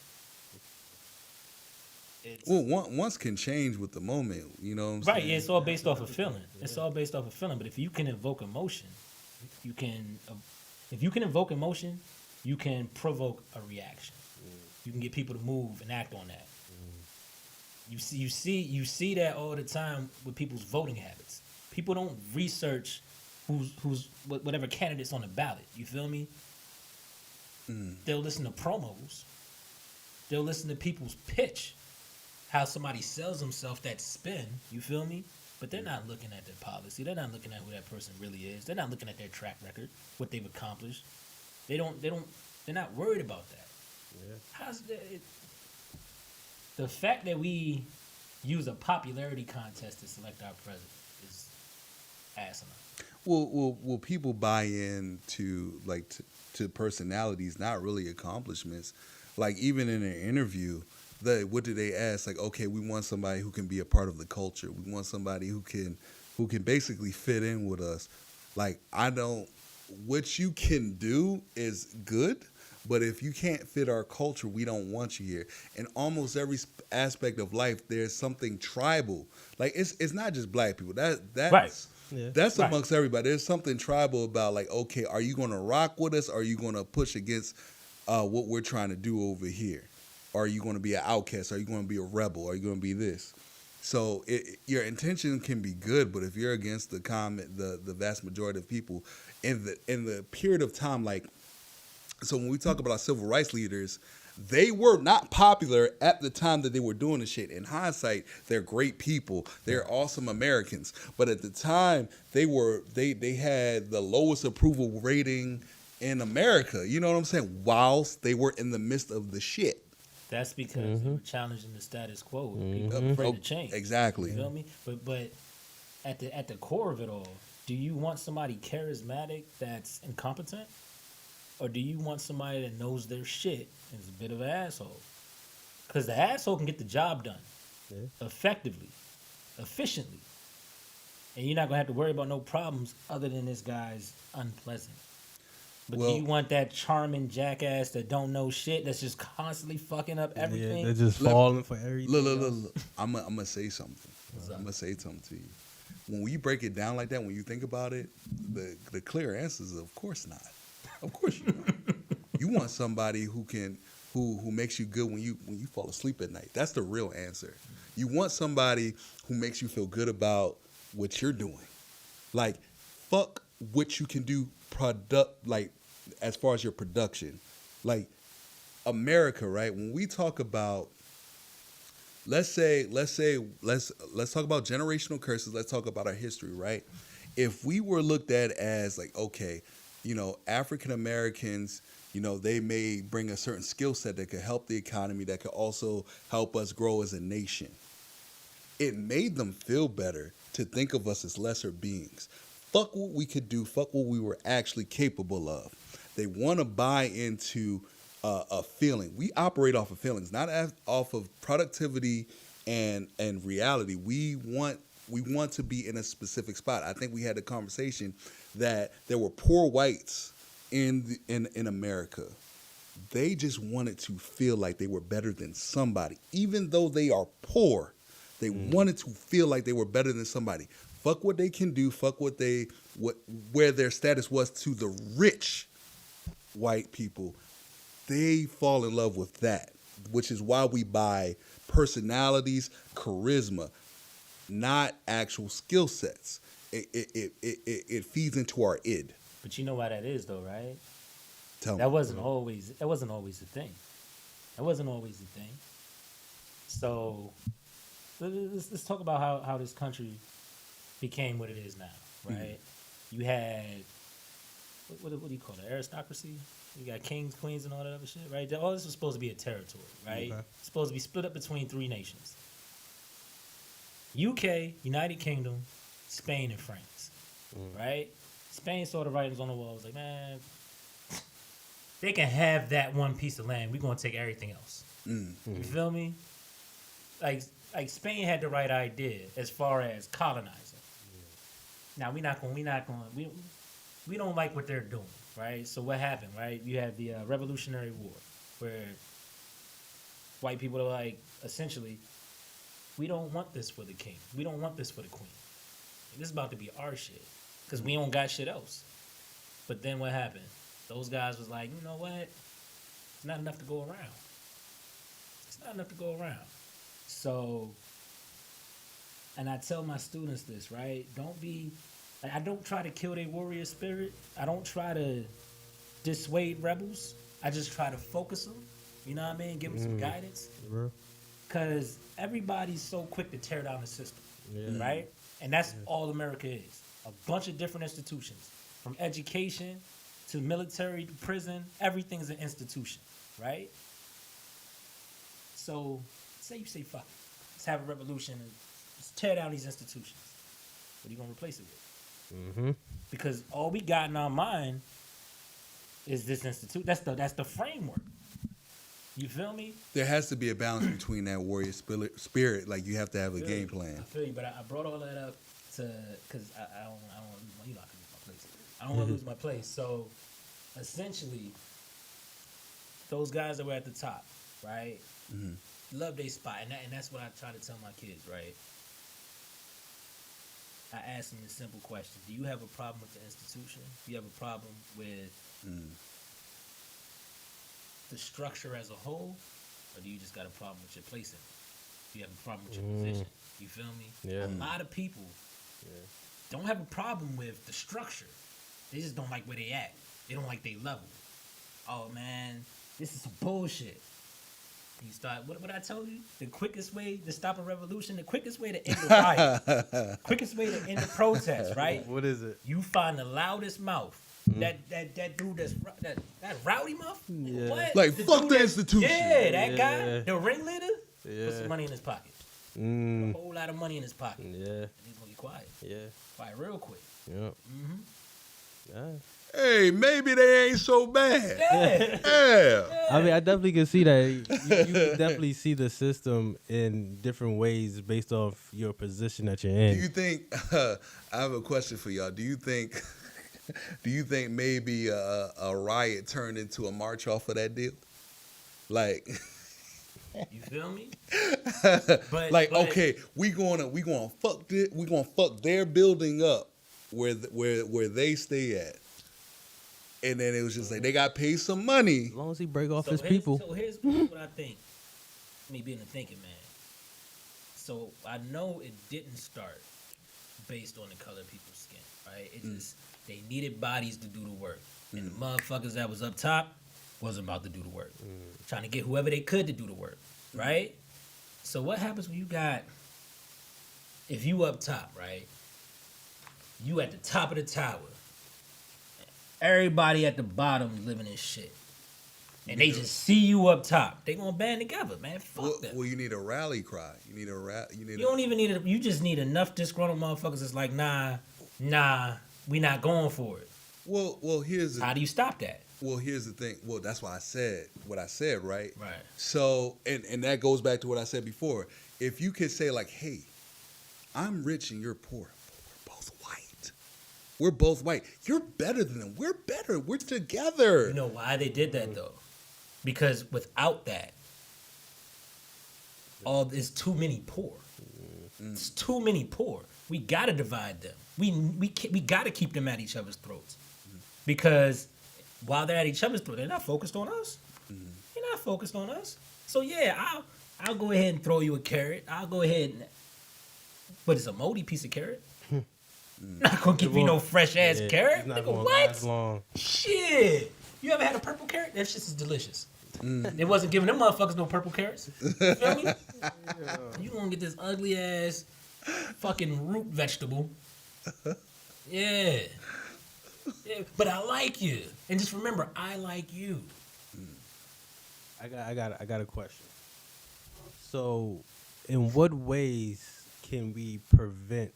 Well, once can change with the moment. You know what I'm saying? Right, yeah, it's all based off of feeling. It's all based off of feeling. But if you can invoke emotion, you can provoke a reaction. You can get people to move and act on that. You see that all the time with people's voting habits. People don't research whatever candidate's on the ballot. You feel me? They'll listen to promos. They'll listen to people's pitch. How somebody sells themselves that spin, you feel me? But they're not looking at their policy. They're not looking at who that person really is. They're not looking at their track record, what they've accomplished. They're not worried about that. Yeah. How's that? The fact that we use a popularity contest to select our president is asinine. Will people buy in to personalities, not really accomplishments? Like even in an interview, what do they ask? Like, okay, we want somebody who can be a part of the culture. We want somebody who can basically fit in with us. Like, what you can do is good, But if you can't fit our culture, we don't want you here. In almost every aspect of life, there's something tribal. Like it's not just black people. That's Right. Yeah. that's Right. amongst everybody. There's something tribal about like, okay, are you going to rock with us? Or are you going to push against what we're trying to do over here? Or are you going to be an outcast? Are you going to be a rebel? Are you going to be this? So your intention can be good, but if you're against the vast majority of people in the period of time, like, so when we talk about our civil rights leaders, they were not popular at the time that they were doing the shit. In hindsight, they're great people. They're awesome Americans. But at the time, they had the lowest approval rating in America. You know what I'm saying? Whilst they were in the midst of the shit. That's because they were challenging the status quo. People were afraid to change. Exactly. You feel me? But at the core of it all, do you want somebody charismatic that's incompetent? Or do you want somebody that knows their shit and is a bit of an asshole? Because the asshole can get the job done effectively, efficiently. And you're not going to have to worry about no problems other than this guy's unpleasant. But do you want that charming jackass that don't know shit, that's just constantly fucking up everything? Yeah, they're just falling for everything. Look. I'm gonna say something. I'm gonna say something to you. When we break it down like that, when you think about it, the clear answer is of course not. Of course you want. You want somebody who makes you good when you fall asleep at night. That's the real answer. You want somebody who makes you feel good about what you're doing. Like, fuck what you can do as far as your production. Like America, right? When we talk about let's talk about generational curses, let's talk about our history, right? If we were looked at as like, okay, African Americans, they may bring a certain skill set that could help the economy, that could also help us grow as a nation. It made them feel better to think of us as lesser beings. Fuck what we could do, fuck what we were actually capable of. They want to buy into a feeling. We operate off of feelings, not off of productivity and reality. We want to be in a specific spot. I think we had a conversation that there were poor whites in America. They just wanted to feel like they were better than somebody. Even though they are poor, they wanted to feel like they were better than somebody. Fuck what they can do, fuck where their status was to the rich white people. They fall in love with that, which is why we buy personalities, charisma, not actual skill sets. It feeds into our id. But you know why that is, though, right? Tell me. That wasn't always the thing. That wasn't always the thing. So let's talk about how this country became what it is now, right? You had what do you call it? Aristocracy. You got kings, queens, and all that other shit, right? All this was supposed to be a territory, right? Okay. It's supposed to be split up between 3 nations: UK, United Kingdom, Spain, and France, right? Spain saw the writings on the wall. Was like, man, they can have that one piece of land. We're gonna take everything else. You feel me? Like Spain had the right idea as far as colonizing. Now we don't like what they're doing, right? So what happened, right? You have the Revolutionary War, where white people are like, essentially, we don't want this for the king. We don't want this for the queen. This is about to be our shit, because we don't got shit else. But then what happened? Those guys was like, you know what? It's not enough to go around. It's not enough to go around. So, and I tell my students this, right? I don't try to kill their warrior spirit. I don't try to dissuade rebels. I just try to focus them. You know what I mean? Give them some guidance. Because everybody's so quick to tear down the system, right? And that's all America is. A bunch of different institutions. From education to military to prison, everything's an institution, right? So, say you say, fuck it. Let's have a revolution and let's tear down these institutions. What are you going to replace it with? Because all we got in our mind is this institute. That's the framework. You feel me? There has to be a balance between that warrior spirit. Like, you have to have a game plan. I feel you, but I brought all that up because I don't I can lose my place. I don't want to lose my place. So essentially, those guys that were at the top, right? Love their spot, and that's what I try to tell my kids, right? I ask them a simple question: do you have a problem with the institution? Do you have a problem with the structure as a whole, or do you just got a problem with your place in it? Do you have a problem with your position? You feel me? Yeah. A lot of people don't have a problem with the structure. They just don't like where they at. They don't like their level. Oh man, this is some bullshit. You start. What I told you? The quickest way to stop a revolution, the quickest way to end the riot, quickest way to end the protest, right? What is it? You find the loudest mouth. That dude that rowdy mouth. Yeah. What? Like, fuck dude the institution. Yeah, that Yeah. guy, the ringleader. Yeah. Put some money in his pocket. A Mm. whole lot of money in his pocket. Yeah. And he's gonna be quiet. Yeah. Quiet real quick. Yep. Yeah. Hey, maybe they ain't so bad. Yeah. Yeah. I mean, I definitely can see that. You can definitely see the system in different ways based off your position that you're in. Do you think? I have a question for y'all. Do you think? Do you think maybe a riot turned into a march off of that deal? Like, You feel me? like, but- okay, we gonna fuck this, we gonna fuck their building up where they stay at, and then it was just like they got paid some money. As long as he break off So his here's- people. So here's what I think. Me being a thinking man. So I know it didn't start based on the color of people's skin, right? It just they needed bodies to do the work, and the motherfuckers that was up top wasn't about to do the work, trying to get whoever they could to do the work, right? So what happens when you got, if you up top, right? You at the top of the tower. Everybody at the bottom living in shit. And they just see you up top. They gonna band together, man. Fuck them. Well, you need a rally cry. You need a You don't even need it. You just need enough disgruntled motherfuckers that's like, nah, we not going for it. Well, here's the How do you stop that? Well, here's the thing. Well, that's why I said what I said, right? Right. So, and that goes back to what I said before. If you could say like, hey, I'm rich and you're poor, but we're both white. We're both white. You're better than them. We're better. We're together. You know why they did that though? Because without that, there's too many poor. It's too many poor. We gotta divide them. We gotta keep them at each other's throats. Because while they're at each other's throat, they're not focused on us. They're not focused on us. So yeah, I'll go ahead and throw you a carrot. I'll go ahead and, but it's a moldy piece of carrot. Not gonna give you no fresh ass carrot. It's not Nigga, gonna what? last long. Shit. You ever had a purple carrot? That shit is delicious. They wasn't giving them motherfuckers no purple carrots. You feel me? You gonna get this ugly ass fucking root vegetable. Yeah. Yeah. But I like you. And just remember, I like you. I got a question. So, in what ways can we prevent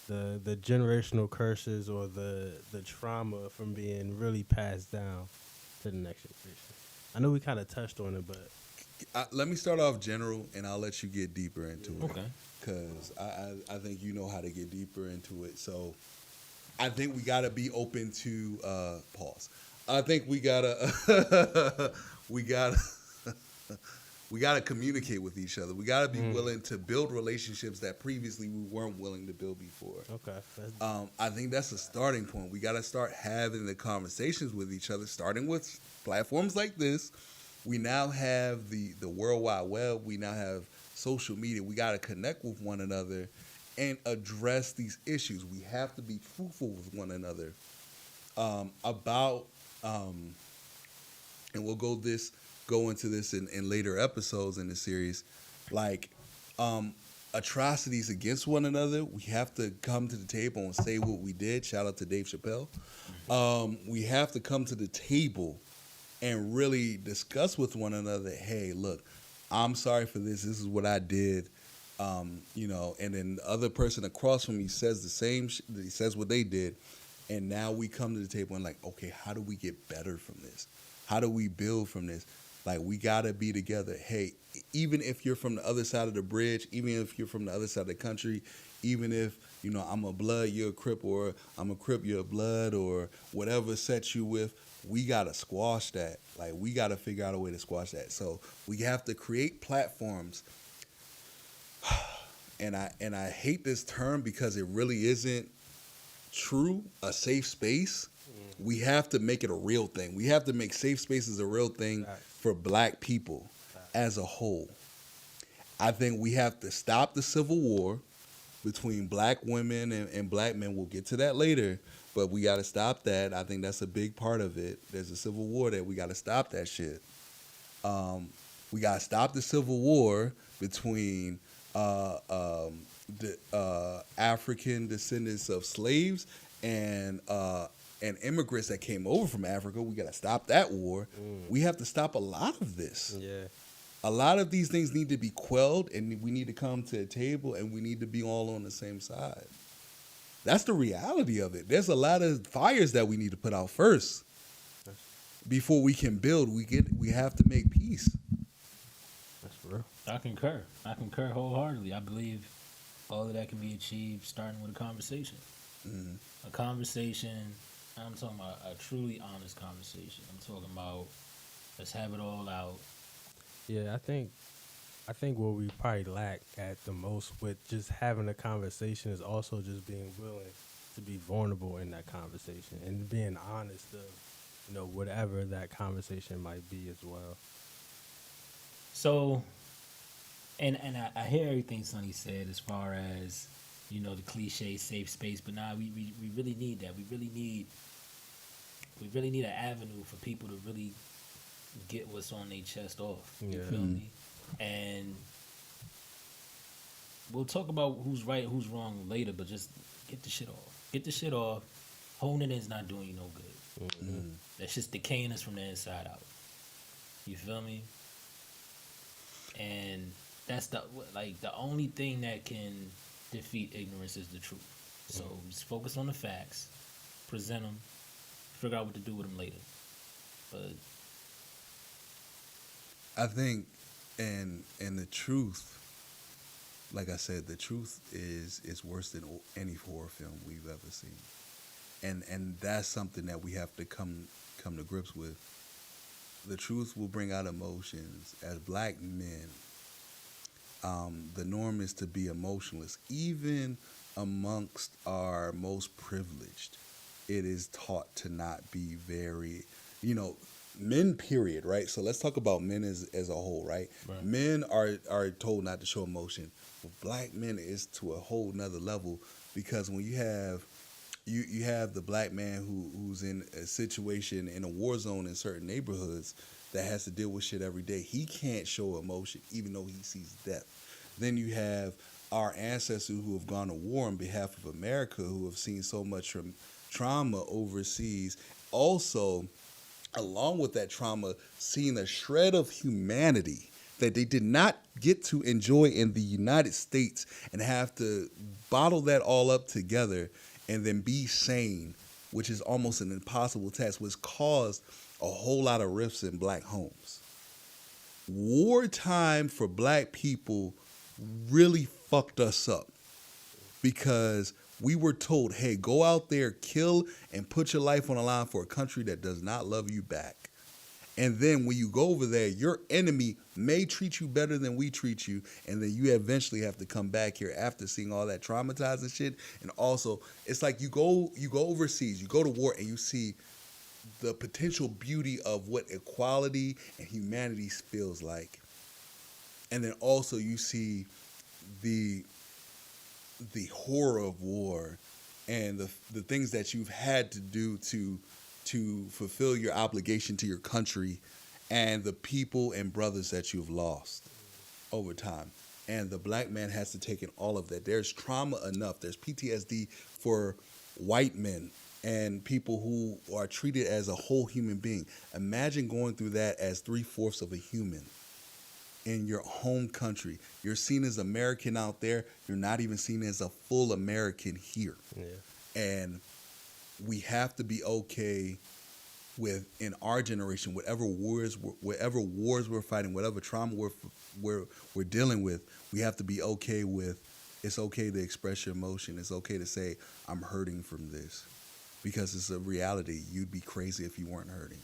the generational curses or the trauma from being really passed down to the next generation? I know we kind of touched on it, but Let me start off general, and I'll let you get deeper into it. Okay. Because I think you know how to get deeper into it. So I think we got to be open to pause. I think we gotta we gotta communicate with each other. We gotta be willing to build relationships that previously we weren't willing to build before. okay. I think that's a starting point. We gotta start having the conversations with each other, starting with platforms like this. We now have the World Wide Web. We now have social media. We gotta connect with one another and address these issues. We have to be truthful with one another and we'll go into this in later episodes in the series, like atrocities against one another. We have to come to the table and say what we did. Shout out to Dave Chappelle. We have to come to the table and really discuss with one another, hey, look, I'm sorry for this. This is what I did. And then the other person across from me says the same. He says what they did. And now we come to the table and like, okay, how do we get better from this? How do we build from this? Like, we got to be together. Hey, even if you're from the other side of the bridge, even if you're from the other side of the country, even if I'm a blood, you're a Crip, or I'm a Crip, you're a blood, or whatever sets you with. We gotta squash that. Like, we gotta figure out a way to squash that. So we have to create platforms. And I hate this term because it really isn't true. A safe space. We have to make it a real thing. We have to make safe spaces a real thing for Black people as a whole. I think we have to stop the civil war between Black women and Black men. We'll get to that later, but we got to stop that. I think that's a big part of it. There's a civil war that we got to stop that shit. We got to stop the civil war between the African descendants of slaves and immigrants that came over from Africa. We got to stop that war. We have to stop a lot of this. Yeah. A lot of these things need to be quelled, and we need to come to a table, and we need to be all on the same side. That's the reality of it. There's a lot of fires that we need to put out first before we can build. We have to make peace. That's real. I concur wholeheartedly. I believe all of that can be achieved starting with a conversation. A conversation. I'm talking about a truly honest conversation. I'm talking about let's have it all out. Yeah, I think what we probably lack at the most with just having a conversation is also just being willing to be vulnerable in that conversation and being honest of, whatever that conversation might be as well. So, and I hear everything Sonny said as far as, the cliche safe space, but we really need that. We really need an avenue for people to really get what's on their chest off. You feel me? And we'll talk about who's right, who's wrong later, but just get the shit off. Get the shit off. Holding it is not doing you no good. That's just decaying us from the inside out. You feel me? And that's the only thing that can defeat ignorance is the truth. So just focus on the facts, present them, figure out what to do with them later. But I think, and the truth, like I said, the truth is worse than any horror film we've ever seen, and that's something that we have to come to grips with. The truth will bring out emotions. As Black men, the norm is to be emotionless, even amongst our most privileged. It is taught to not be very, men, period, right? So let's talk about men as a whole, right? Men are told not to show emotion. Well, Black men is to a whole nother level, because when you have the Black man who's in a situation in a war zone in certain neighborhoods that has to deal with shit every day, he can't show emotion even though he sees death. Then you have our ancestors who have gone to war on behalf of America, who have seen so much trauma overseas, also along with that trauma, seeing a shred of humanity that they did not get to enjoy in the United States, and have to bottle that all up together and then be sane, which is almost an impossible task, which caused a whole lot of rifts in Black homes. Wartime for Black people really fucked us up, because we were told, hey, go out there, kill, and put your life on the line for a country that does not love you back. And then when you go over there, your enemy may treat you better than we treat you, and then you eventually have to come back here after seeing all that traumatizing shit. And also, it's like you go overseas, you go to war, and you see the potential beauty of what equality and humanity feels like. And then also you see the horror of war and the things that you've had to do to fulfill your obligation to your country, and the people and brothers that you've lost over time. And the Black man has to take in all of that. There's trauma enough. There's PTSD for white men and people who are treated as a whole human being. Imagine going through that as 3/4 of a human in your home country. You're seen as American out there. You're not even seen as a full American here. Yeah. And we have to be okay with, in our generation, whatever wars we're fighting, whatever trauma we're dealing with, we have to be okay with it's okay to express your emotion. It's okay to say, I'm hurting from this. Because it's a reality. You'd be crazy if you weren't hurting.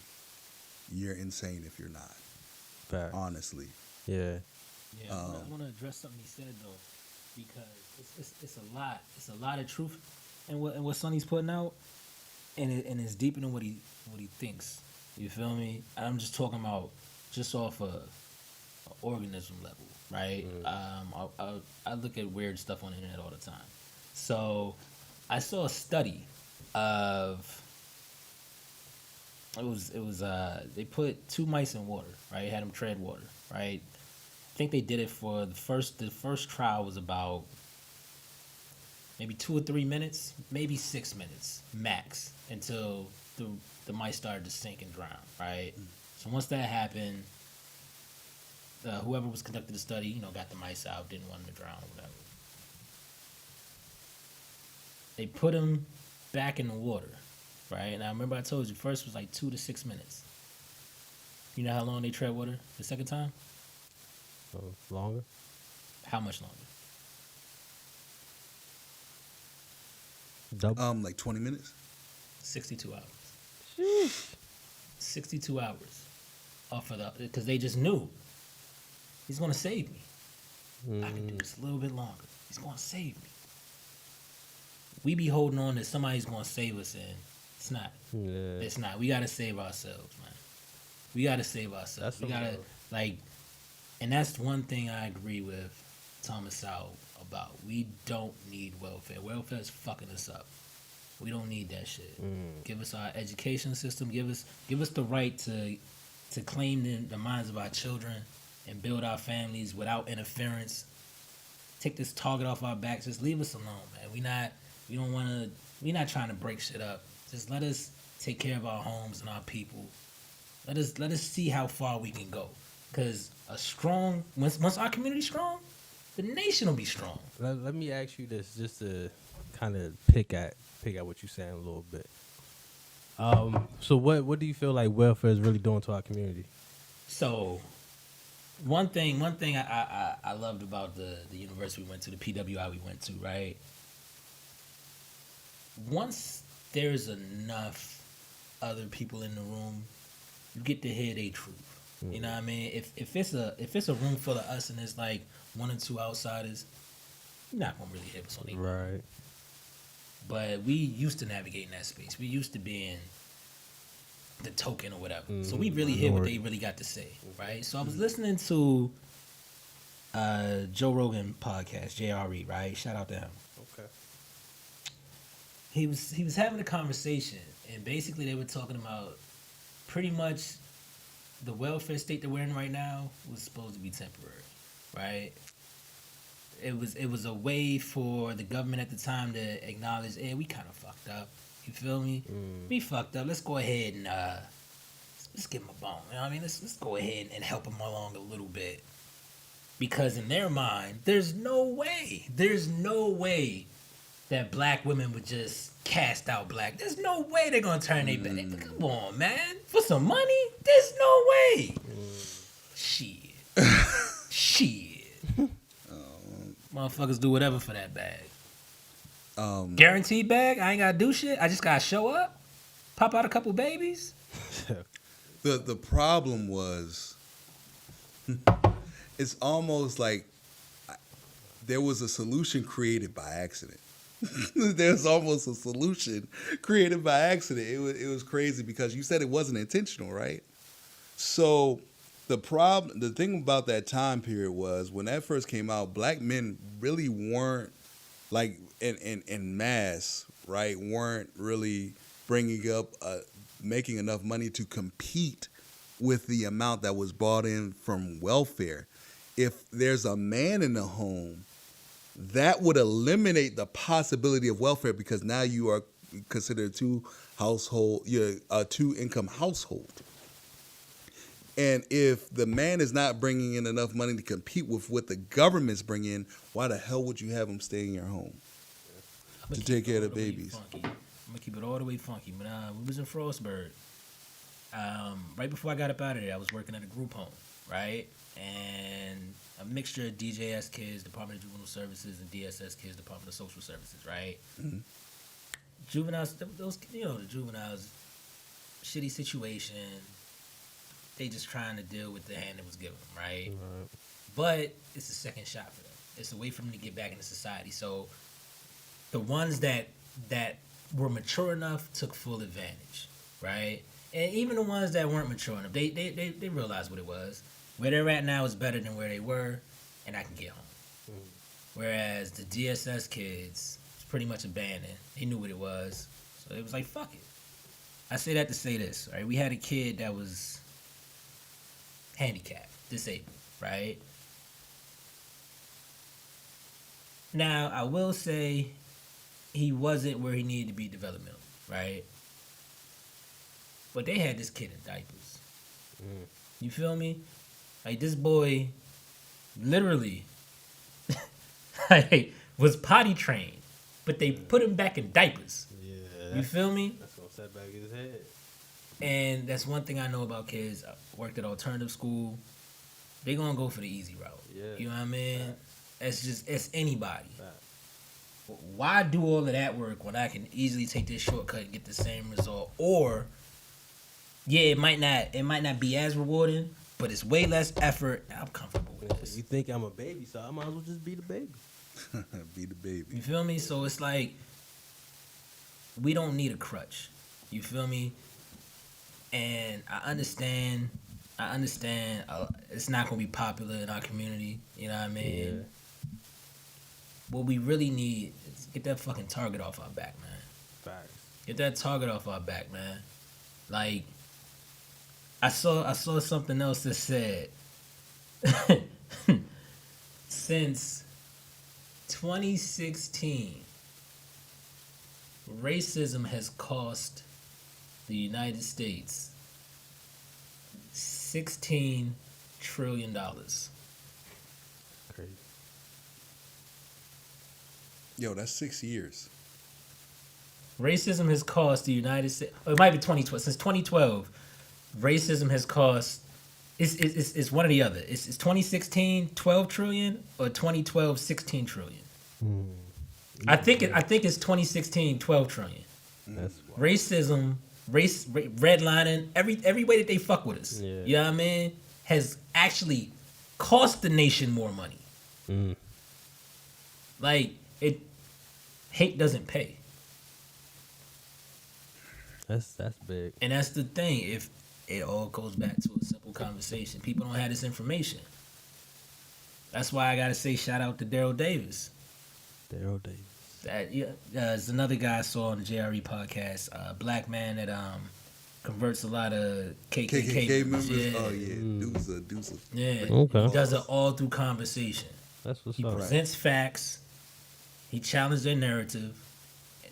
You're insane if you're not. Fact. Honestly. Yeah. Yeah, I want to address something he said though, because it's a lot. It's a lot of truth, in what Sonny's putting out, and it's deeper than what he thinks. You feel me? I'm just talking about just off a organism level, right? I look at weird stuff on the internet all the time. So I saw a study of it was they put 2 mice in water, right? Had them tread water, right? I think they did it for the first trial was about maybe 2 or 3 minutes, maybe 6 minutes max, until the mice started to sink and drown, right? So once that happened, whoever was conducting the study, got the mice out, didn't want them to drown or whatever. They put them back in the water, right? And I remember I told you first was like 2 to 6 minutes. You know how long they tread water the second time? Longer? How much longer? Double? Like 20 minutes? 62 hours. Sheesh. 62 hours. Off of because they just knew he's gonna save me. I can do this a little bit longer. He's gonna save me. We be holding on that somebody's gonna save us, and it's not. Yeah. It's not. We gotta save ourselves, man. We gotta save ourselves. We gotta and that's one thing I agree with Thomas Sowell about. We don't need welfare. Welfare is fucking us up. We don't need that shit. Give us our education system. Give us the right to claim the minds of our children and build our families without interference. Take this target off our backs. Just leave us alone, man. We're not trying to break shit up. Just let us take care of our homes and our people. Let us see how far we can go. Cause once our community's strong, the nation will be strong. Let me ask you this, just to kind of pick at what you're saying a little bit. So what do you feel like welfare is really doing to our community? So one thing I loved about the university we went to, the PWI we went to, right? Once there's enough other people in the room, you get to hear their truth. You know what I mean? If it's a room full of us and there's like 1 or 2 outsiders, you're not gonna really hear what's on their mind. Right. But we used to navigate in that space. We used to being the token or whatever. So we really hear what they really got to say, right? So I was listening to Joe Rogan podcast, JRE, right? Shout out to him. Okay. He was having a conversation, and basically they were talking about pretty much the welfare state that we're in right now was supposed to be temporary, right? It was a way for the government at the time to acknowledge, hey, we kind of fucked up. You feel me? We fucked up. Let's go ahead and let's give them a bone. You know what I mean? Let's go ahead and help them along a little bit. Because in their mind, there's no way that black women would just cast out black. There's no way they're gonna turn their back. Come on, man. For some money? There's no way. Shit. Motherfuckers do whatever for that bag. Guaranteed bag? I ain't gotta do shit. I just gotta show up, pop out a couple babies. The problem was, it's almost like there was a solution created by accident. There's almost a solution created by accident. It was crazy because you said it wasn't intentional, right? So the thing about that time period was when that first came out, black men really weren't like in mass, right? Weren't really bringing up making enough money to compete with the amount that was brought in from welfare. If there's a man in the home, that would eliminate the possibility of welfare because now you are considered a 2-income household. And if the man is not bringing in enough money to compete with what the government's bringing in, why the hell would you have him stay in your home to take care of the babies? I'm gonna keep it all the way funky. But we was in Frostburg. Right before I got up out of there, I was working at a group home, right? And a mixture of DJS kids, Department of Juvenile Services, and DSS kids, Department of Social Services, right? Mm-hmm. Juveniles, those, the juveniles, shitty situation. They just trying to deal with the hand that was given them, right? But it's a second shot for them. It's a way for them to get back into society. So the ones that were mature enough took full advantage, right? And even the ones that weren't mature enough, they realized what it was. Where they're at now is better than where they were, and I can get home. Whereas the DSS kids, it's pretty much abandoned. They knew what it was, so it was like, fuck it. I say that to say this, right? We had a kid that was handicapped, disabled, right? Now, I will say he wasn't where he needed to be developmental, right? But they had this kid in diapers. You feel me? Like, this boy literally was potty trained, but they put him back in diapers. Yeah. You feel me? That's gonna set back his head. And that's one thing I know about kids. I worked at alternative school. They gonna go for the easy route. Yeah. You know what I mean? It's anybody. Fact. Why do all of that work when I can easily take this shortcut and get the same result? Or, yeah, it might not be as rewarding, but it's way less effort. I'm comfortable with this. You think I'm a baby, so I might as well just be the baby. Be the baby. You feel me? So it's like, we don't need a crutch. You feel me? And I understand it's not going to be popular in our community. You know what I mean? Yeah. What we really need is get that fucking target off our back, man. Facts. Get that target off our back, man. Like, I saw something else that said, since 2016, racism has cost the United States $16 trillion. Crazy. Yo, that's 6 years. Racism has cost the United States. It might be 2012. Since 2012, racism has cost. It's one or the other. It's 2016 12 trillion or 2012 16 trillion. I think it's 2016 12 trillion. That's Racism, redlining, every way that they fuck with us. Yeah. You know what I mean? Has actually cost the nation more money. Like, hate doesn't pay. That's big. And that's the thing. If it all goes back to a simple conversation, people don't have this information. That's why I gotta say shout out to Daryl Davis. Daryl Davis. There's another guy I saw on the JRE podcast, a black man that converts a lot of KKK members. Yeah. Oh yeah, Deuce. Yeah. Okay. He does it all through conversation. That's what's He up. presents facts. He challenges their narrative.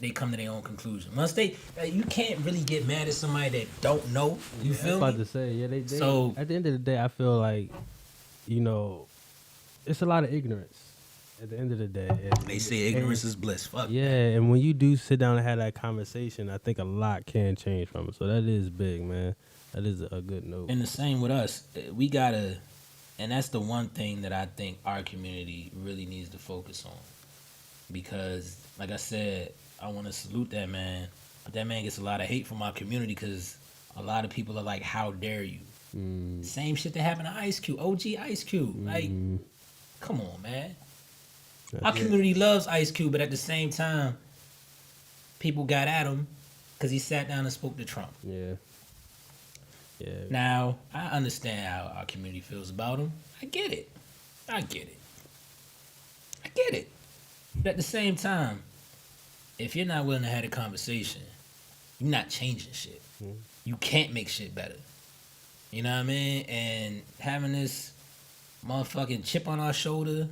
They come to their own conclusion. Once you can't really get mad at somebody that don't know. You I was feel about me? to say, yeah, they So- at the end of the day, I feel like, it's a lot of ignorance at the end of the day. They say ignorance is bliss. Fuck. Yeah, and when you do sit down and have that conversation, I think a lot can change from it. So that is big, man. That is a good note. And the same with us. We gotta, and that's the one thing that I think our community really needs to focus on. Because, like I said, I want to salute that man. But that man gets a lot of hate from our community because a lot of people are like, how dare you? Same shit that happened to Ice Cube, OG Ice Cube. Like, come on, man. Our community loves Ice Cube, but at the same time, people got at him because he sat down and spoke to Trump. Yeah. Yeah. Now, I understand how our community feels about him. I get it. But at the same time, if you're not willing to have a conversation, you're not changing shit. You can't make shit better. You know what I mean? And having this motherfucking chip on our shoulder,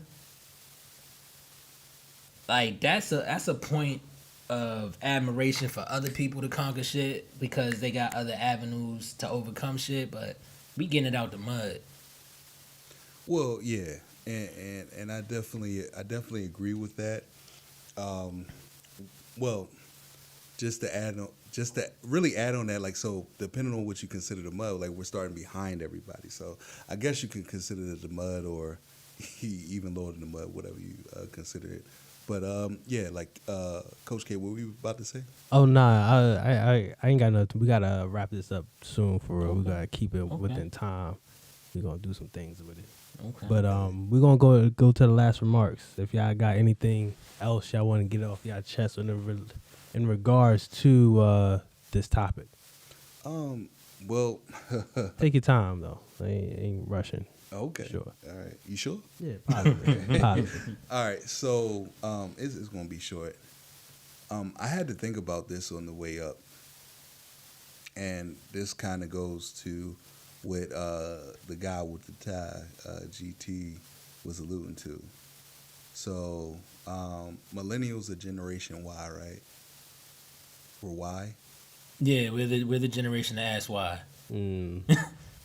like, that's a point of admiration for other people to conquer shit because they got other avenues to overcome shit, but we getting it out the mud. Well, yeah, and I definitely agree with that. Well, just to really add on that, like, so depending on what you consider the mud, like we're starting behind everybody. So I guess you can consider it the mud, or even lower than the mud, whatever you consider it. But yeah, like Coach K, what were you about to say? Oh nah, I ain't got nothing. We gotta wrap this up soon for real. We gotta keep it within time. We're gonna do some things with it. Okay. But we're gonna go to the last remarks. If y'all got anything else y'all want to get off y'all chest in regards to this topic. Well, take your time though. Ain't rushing. Okay. Sure. All right. You sure? Yeah, positive. Positive. All right. So it's going to be short. I had to think about this on the way up. And this kind of goes to what the guy with the tie, GT, was alluding to. So millennials are Generation Y, right? We're Y? Yeah, we're the generation that asks why.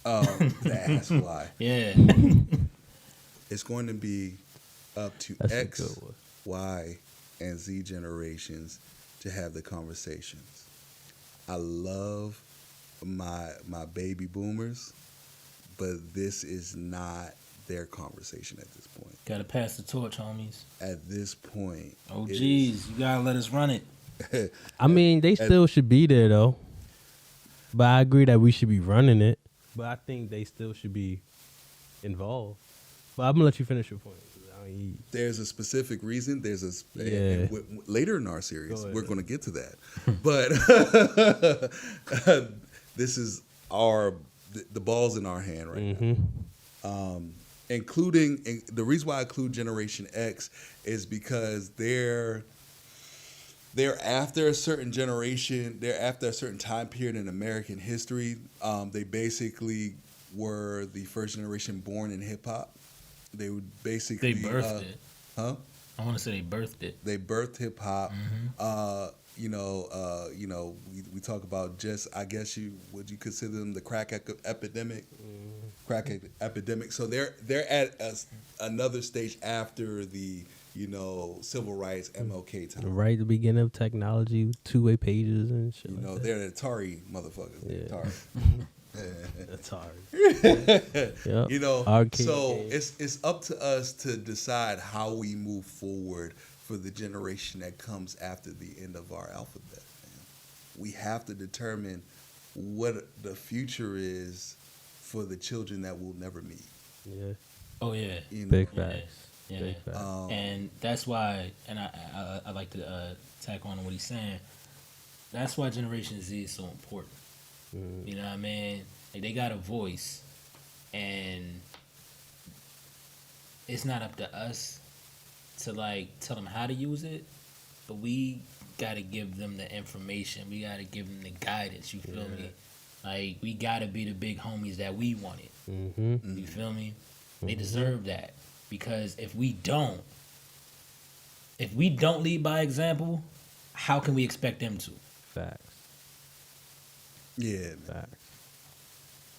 That's why. Yeah. It's going to be up to That's X, Y, and Z generations to have the conversations. I love my baby boomers, but this is not their conversation at this point. Gotta pass the torch, homies. At this point. Oh, geez. You gotta let us run it. I mean, they still should be there though. But I agree that we should be running it. But I think they still should be involved. But I'm gonna let you finish your point. There's a specific reason. There's a Yeah. later in our series we're going to get to that, but this is the ball's in our hand right now. Including the reason why I include Generation X is because they're after a certain generation. They're after a certain time period in American history. They basically were the first generation born in hip hop. They would basically They birthed it. Huh? I want to say they birthed it. They birthed hip hop. We talk about just, I guess would you consider them the crack epidemic? Crack epidemic. So they're at another stage after the civil rights MLK time. Right at the beginning of technology, two-way pages and shit. They're the Atari motherfuckers. Yeah. Atari. Atari. Yep. Arcade so games. it's up to us to decide how we move forward for the generation that comes after the end of our alphabet. Man. We have to determine what the future is for the children that we'll never meet. Yeah. Oh, yeah. Big facts. Yeah. Big facts. And that's why, and I like to tack on what he's saying. That's why Generation Z is so important. You know what I mean? Like, they got a voice, and it's not up to us to tell them how to use it, but we got to give them the information. We got to give them the guidance. You feel me? Like, we got to be the big homies that we wanted. You feel me? They deserve that, because if we don't lead by example, how can we expect them to? Facts. Yeah, man. Facts.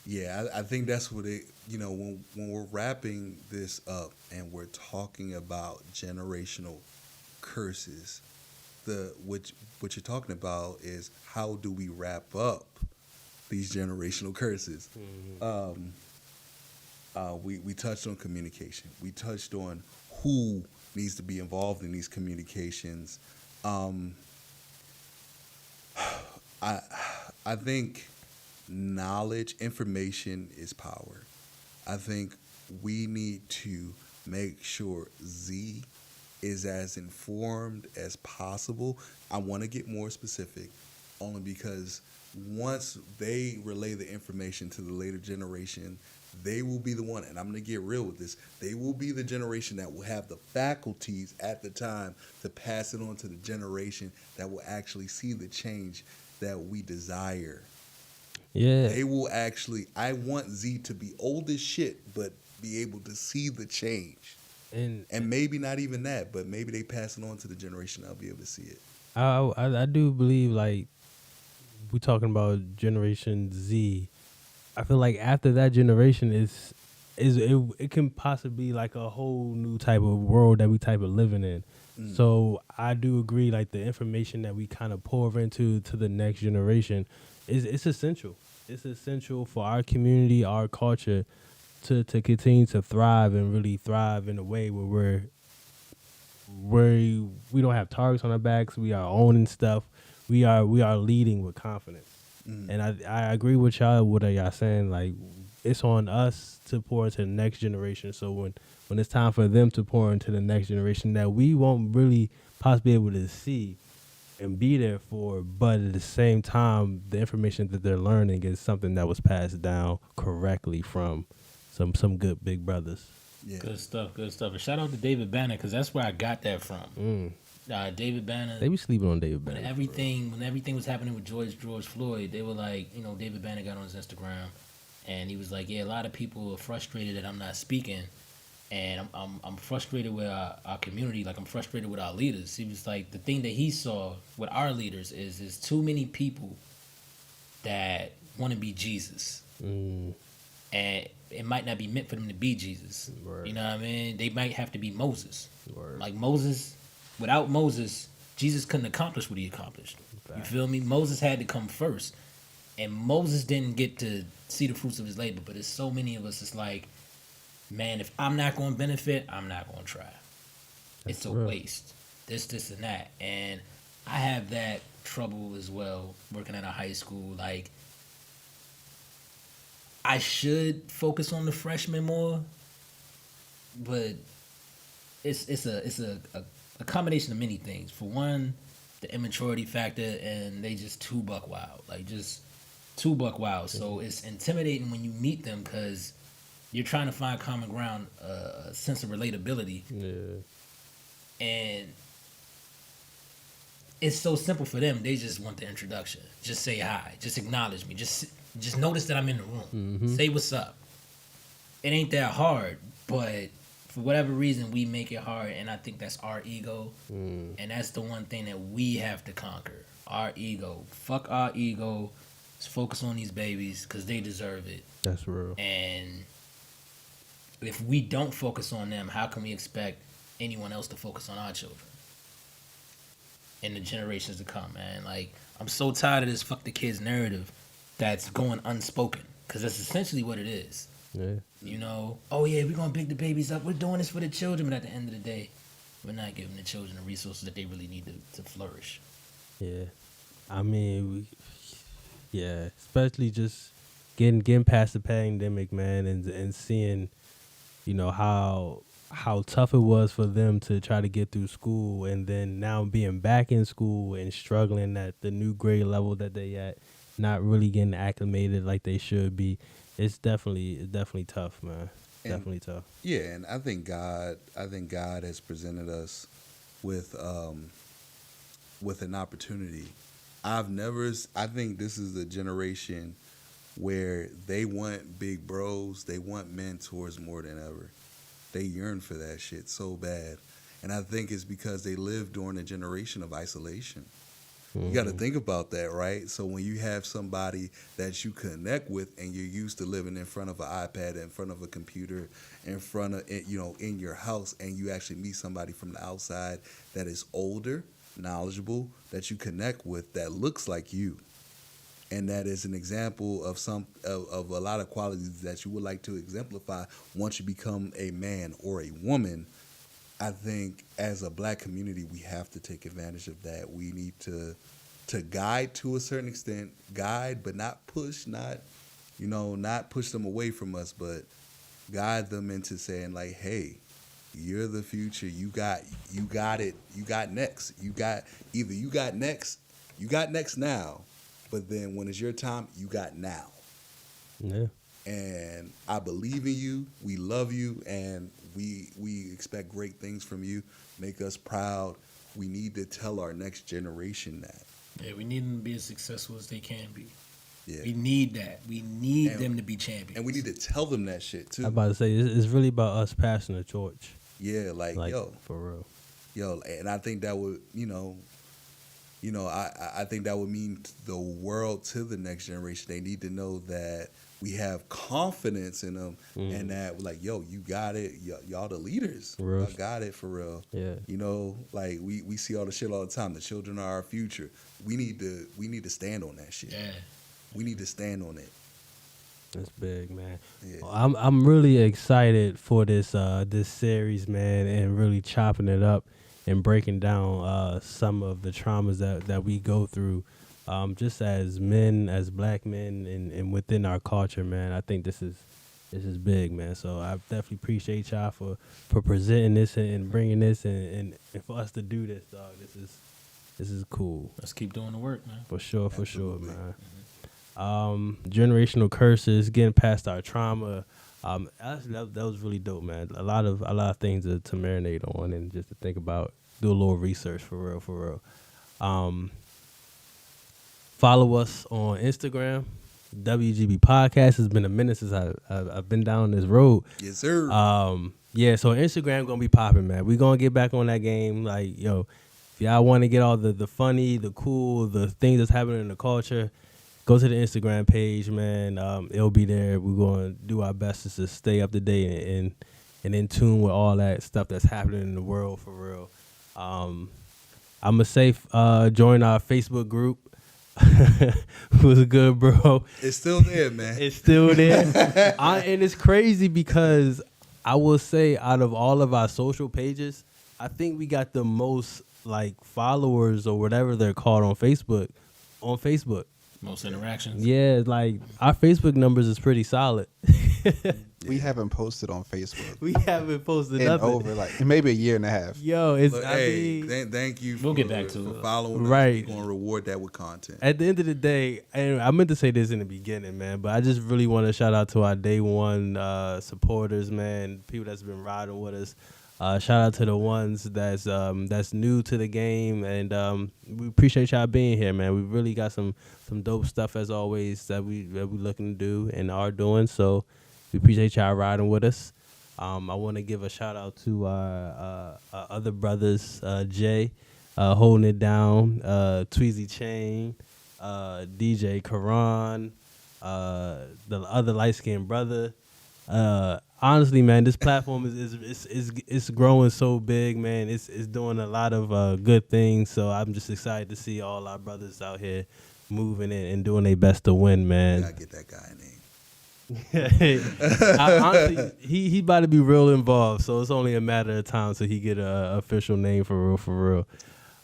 Yeah, I think that's what it. When we're wrapping this up and we're talking about generational curses, what you're talking about is how do we wrap up these generational curses? We touched on communication. We touched on who needs to be involved in these communications. I think knowledge, information is power. I think we need to make sure Z is as informed as possible. I want to get more specific, only because once they relay the information to the later generation, they will be the one, and I'm going to get real with this, they will be the generation that will have the faculties at the time to pass it on to the generation that will actually see the change that we desire. Yeah. They will actually, I want Z to be old as shit, but be able to see the change. And maybe not even that, but maybe they pass it on to the generation that'll be able to see it. I do believe, like, we're talking about Generation Z. I feel like after that generation, it can possibly be like a whole new type of world that we type of living in. So I do agree, like the information that we kind of pour into to the next generation it's essential. It's essential for our community, our culture to continue to thrive and really thrive in a way where we don't have targets on our backs. We are owning stuff. We are leading with confidence. And I agree with y'all. What are y'all saying? Like, it's on us to pour into the next generation. So when it's time for them to pour into the next generation, that we won't really possibly be able to see and be there for, but at the same time, the information that they're learning is something that was passed down correctly from some good big brothers. Yeah. Good stuff. And shout out to David Banner, because that's where I got that from. David Banner. They be sleeping on David Banner. When everything was happening with George Floyd, they were like, David Banner got on his Instagram, and he was like, yeah, a lot of people are frustrated that I'm not speaking, and I'm frustrated with our community, like I'm frustrated with our leaders. He was like, the thing that he saw with our leaders is too many people that want to be Jesus, and it might not be meant for them to be Jesus. Word. You know what I mean? They might have to be Moses. Word. Like Moses, without Moses, Jesus couldn't accomplish what he accomplished. You feel me? Moses had to come first. And Moses didn't get to see the fruits of his labor. But there's so many of us, it's like, man, if I'm not going to benefit, I'm not going to try. It's a waste. This, and that. And I have that trouble as well, working at a high school. Like, I should focus on the freshmen more, but it's a combination of many things. For one, the immaturity factor, and they just too buck wild. Like, just too buck wild. So it's intimidating when you meet them because you're trying to find common ground, a sense of relatability. Yeah. And it's so simple for them. They just want the introduction. Just say hi. Just acknowledge me. Just notice that I'm in the room. Say what's up. It ain't that hard, but for whatever reason, we make it hard, and I think that's our ego. And that's the one thing that we have to conquer. Our ego. Fuck our ego. Let's focus on these babies because they deserve it. That's real. And if we don't focus on them, how can we expect anyone else to focus on our children in the generations to come, man? Like, I'm so tired of this fuck the kids narrative that's going unspoken, because that's essentially what it is. Yeah. Oh yeah, we're gonna pick the babies up, we're doing this for the children, but at the end of the day, we're not giving the children the resources that they really need to flourish. Yeah. I mean, especially just getting past the pandemic, man, and seeing, how tough it was for them to try to get through school, and then now being back in school and struggling at the new grade level that they at, not really getting acclimated like they should be. It's definitely tough, man. Definitely tough. Yeah, and I think God has presented us with an opportunity. I think this is a generation where they want big bros, they want mentors more than ever. They yearn for that shit so bad. And I think it's because they lived during a generation of isolation. You got to think about that, right? So when you have somebody that you connect with and you're used to living in front of an iPad, in front of a computer, in front of, in your house, and you actually meet somebody from the outside that is older, knowledgeable, that you connect with, that looks like you, and that is an example of of a lot of qualities that you would like to exemplify once you become a man or a woman. I think as a black community, we have to take advantage of that. We need to guide to a certain extent, but not push, not push them away from us, but guide them into saying like, hey, you're the future. You got it. You got next. You got next now, but then when it's your time, you got now. Yeah. And I believe in you. We love you, and we expect great things from you. Make us proud. We need to tell our next generation that. Yeah, we need them to be as successful as they can be. Yeah. We need that. We need them to be champions. And we need to tell them that shit too. I'm about to say it's really about us passing the torch. Yeah, like yo, for real. Yo, and I think that would, I think that would mean the world to the next generation. They need to know that we have confidence in them, and that like, yo, you got it. Y'all the leaders. Y'all got it for real. Yeah. You know, like we see all the shit all the time. The children are our future. We need to stand on that shit. Yeah. We need to stand on it. That's big, man. Yeah. I'm really excited for this this series, man, and really chopping it up and breaking down some of the traumas that we go through, just as men, as black men, and within our culture, man. I think this is big, man. So I definitely appreciate y'all for presenting this and bringing this and for us to do this, dog. This is cool. Let's keep doing the work, man. For sure, Absolutely. man. Generational curses, getting past our trauma. That was really dope, man. A lot of things to marinate on and just to think about. Do a little research for real. Follow us on Instagram. WGB Podcast. It's been a minute since I've been down this road. Yes, sir. Yeah. So Instagram gonna be popping, man. We gonna get back on that game. Like, yo, if y'all want to get all the funny, the cool, the things that's happening in the culture, go to the Instagram page, man. It'll be there. We're going to do our best to stay up to date and in tune with all that stuff that's happening in the world for real. I'm going to say join our Facebook group. Was good, bro. It's still there, man. It's still there. And it's crazy because I will say out of all of our social pages, I think we got the most like followers or whatever they're called on Facebook. Most interactions. Yeah, like our Facebook numbers is pretty solid. We haven't posted on Facebook We haven't posted in nothing. over like maybe a year and a half. Yo, it's But, I hey, mean, thank you. We'll get back to for it. following us. Right. We're gonna reward that with content. at the end of the day, and I meant to say this in the beginning, man, but I just really want to shout out to our day one supporters, man, people that's been riding with us. Shout out to the ones that's new to the game, and we appreciate y'all being here, man. We really got some dope stuff as always that we looking to do and are doing. So we appreciate y'all riding with us. I want to give a shout out to our other brothers, Jay, holding it down, Tweezy Chain, DJ Karan, the other light skinned brother. Honestly, man, this platform is growing so big, man. It's doing a lot of good things. So I'm just excited to see all our brothers out here moving and doing their best to win, man. Gotta get that guy a name. Honestly, he about to be real involved, so it's only a matter of time till he get a official name for real.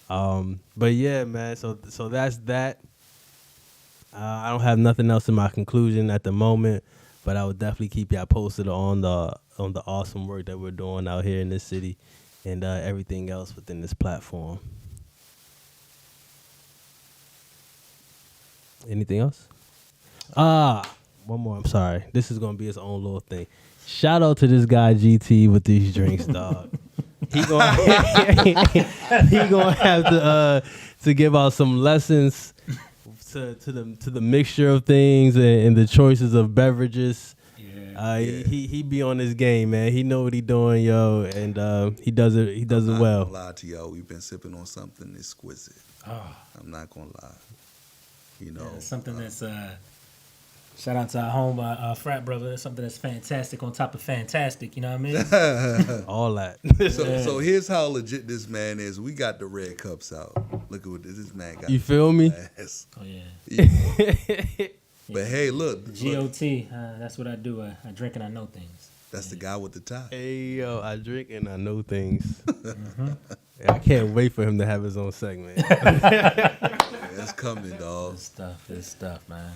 But yeah, man. So that's that. I don't have nothing else in my conclusion at the moment. But I would definitely keep y'all posted on the awesome work that we're doing out here in this city and everything else within this platform. Anything else? One more. I'm sorry. This is gonna be his own little thing. Shout out to this guy GT with these drinks, dog. He gonna have to give out some lessons. To the mixture of things and the choices of beverages. Yeah. He be on his game, man. He know what he doing, yo, and he does it I'm not well. gonna lie to y'all. We've been sipping on something exquisite. Oh, I'm not gonna lie. You know, yeah, something that's shout out to our home frat brother. Something that's fantastic on top of fantastic. You know what I mean? All that. So here's how legit this man is. We got the red cups out. Look at what this man got. You feel me? Yes. Oh yeah. Yeah. But hey, look. GOT. That's what I do. I drink and I know things. That's the guy with the tie. Hey, yo, I drink and I know things. I can't wait for him to have his own segment. That's coming, dog. Good stuff, man.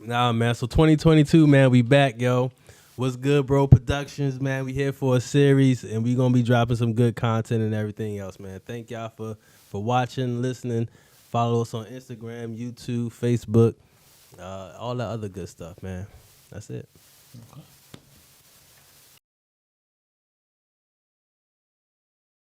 Nah, man. So 2022, man, we back, yo. What's good, bro? Productions, man. We here for a series, and we gonna be dropping some good content and everything else, man. Thank y'all for watching, listening. Follow us on Instagram, YouTube, Facebook, all that other good stuff, man. That's it. Okay.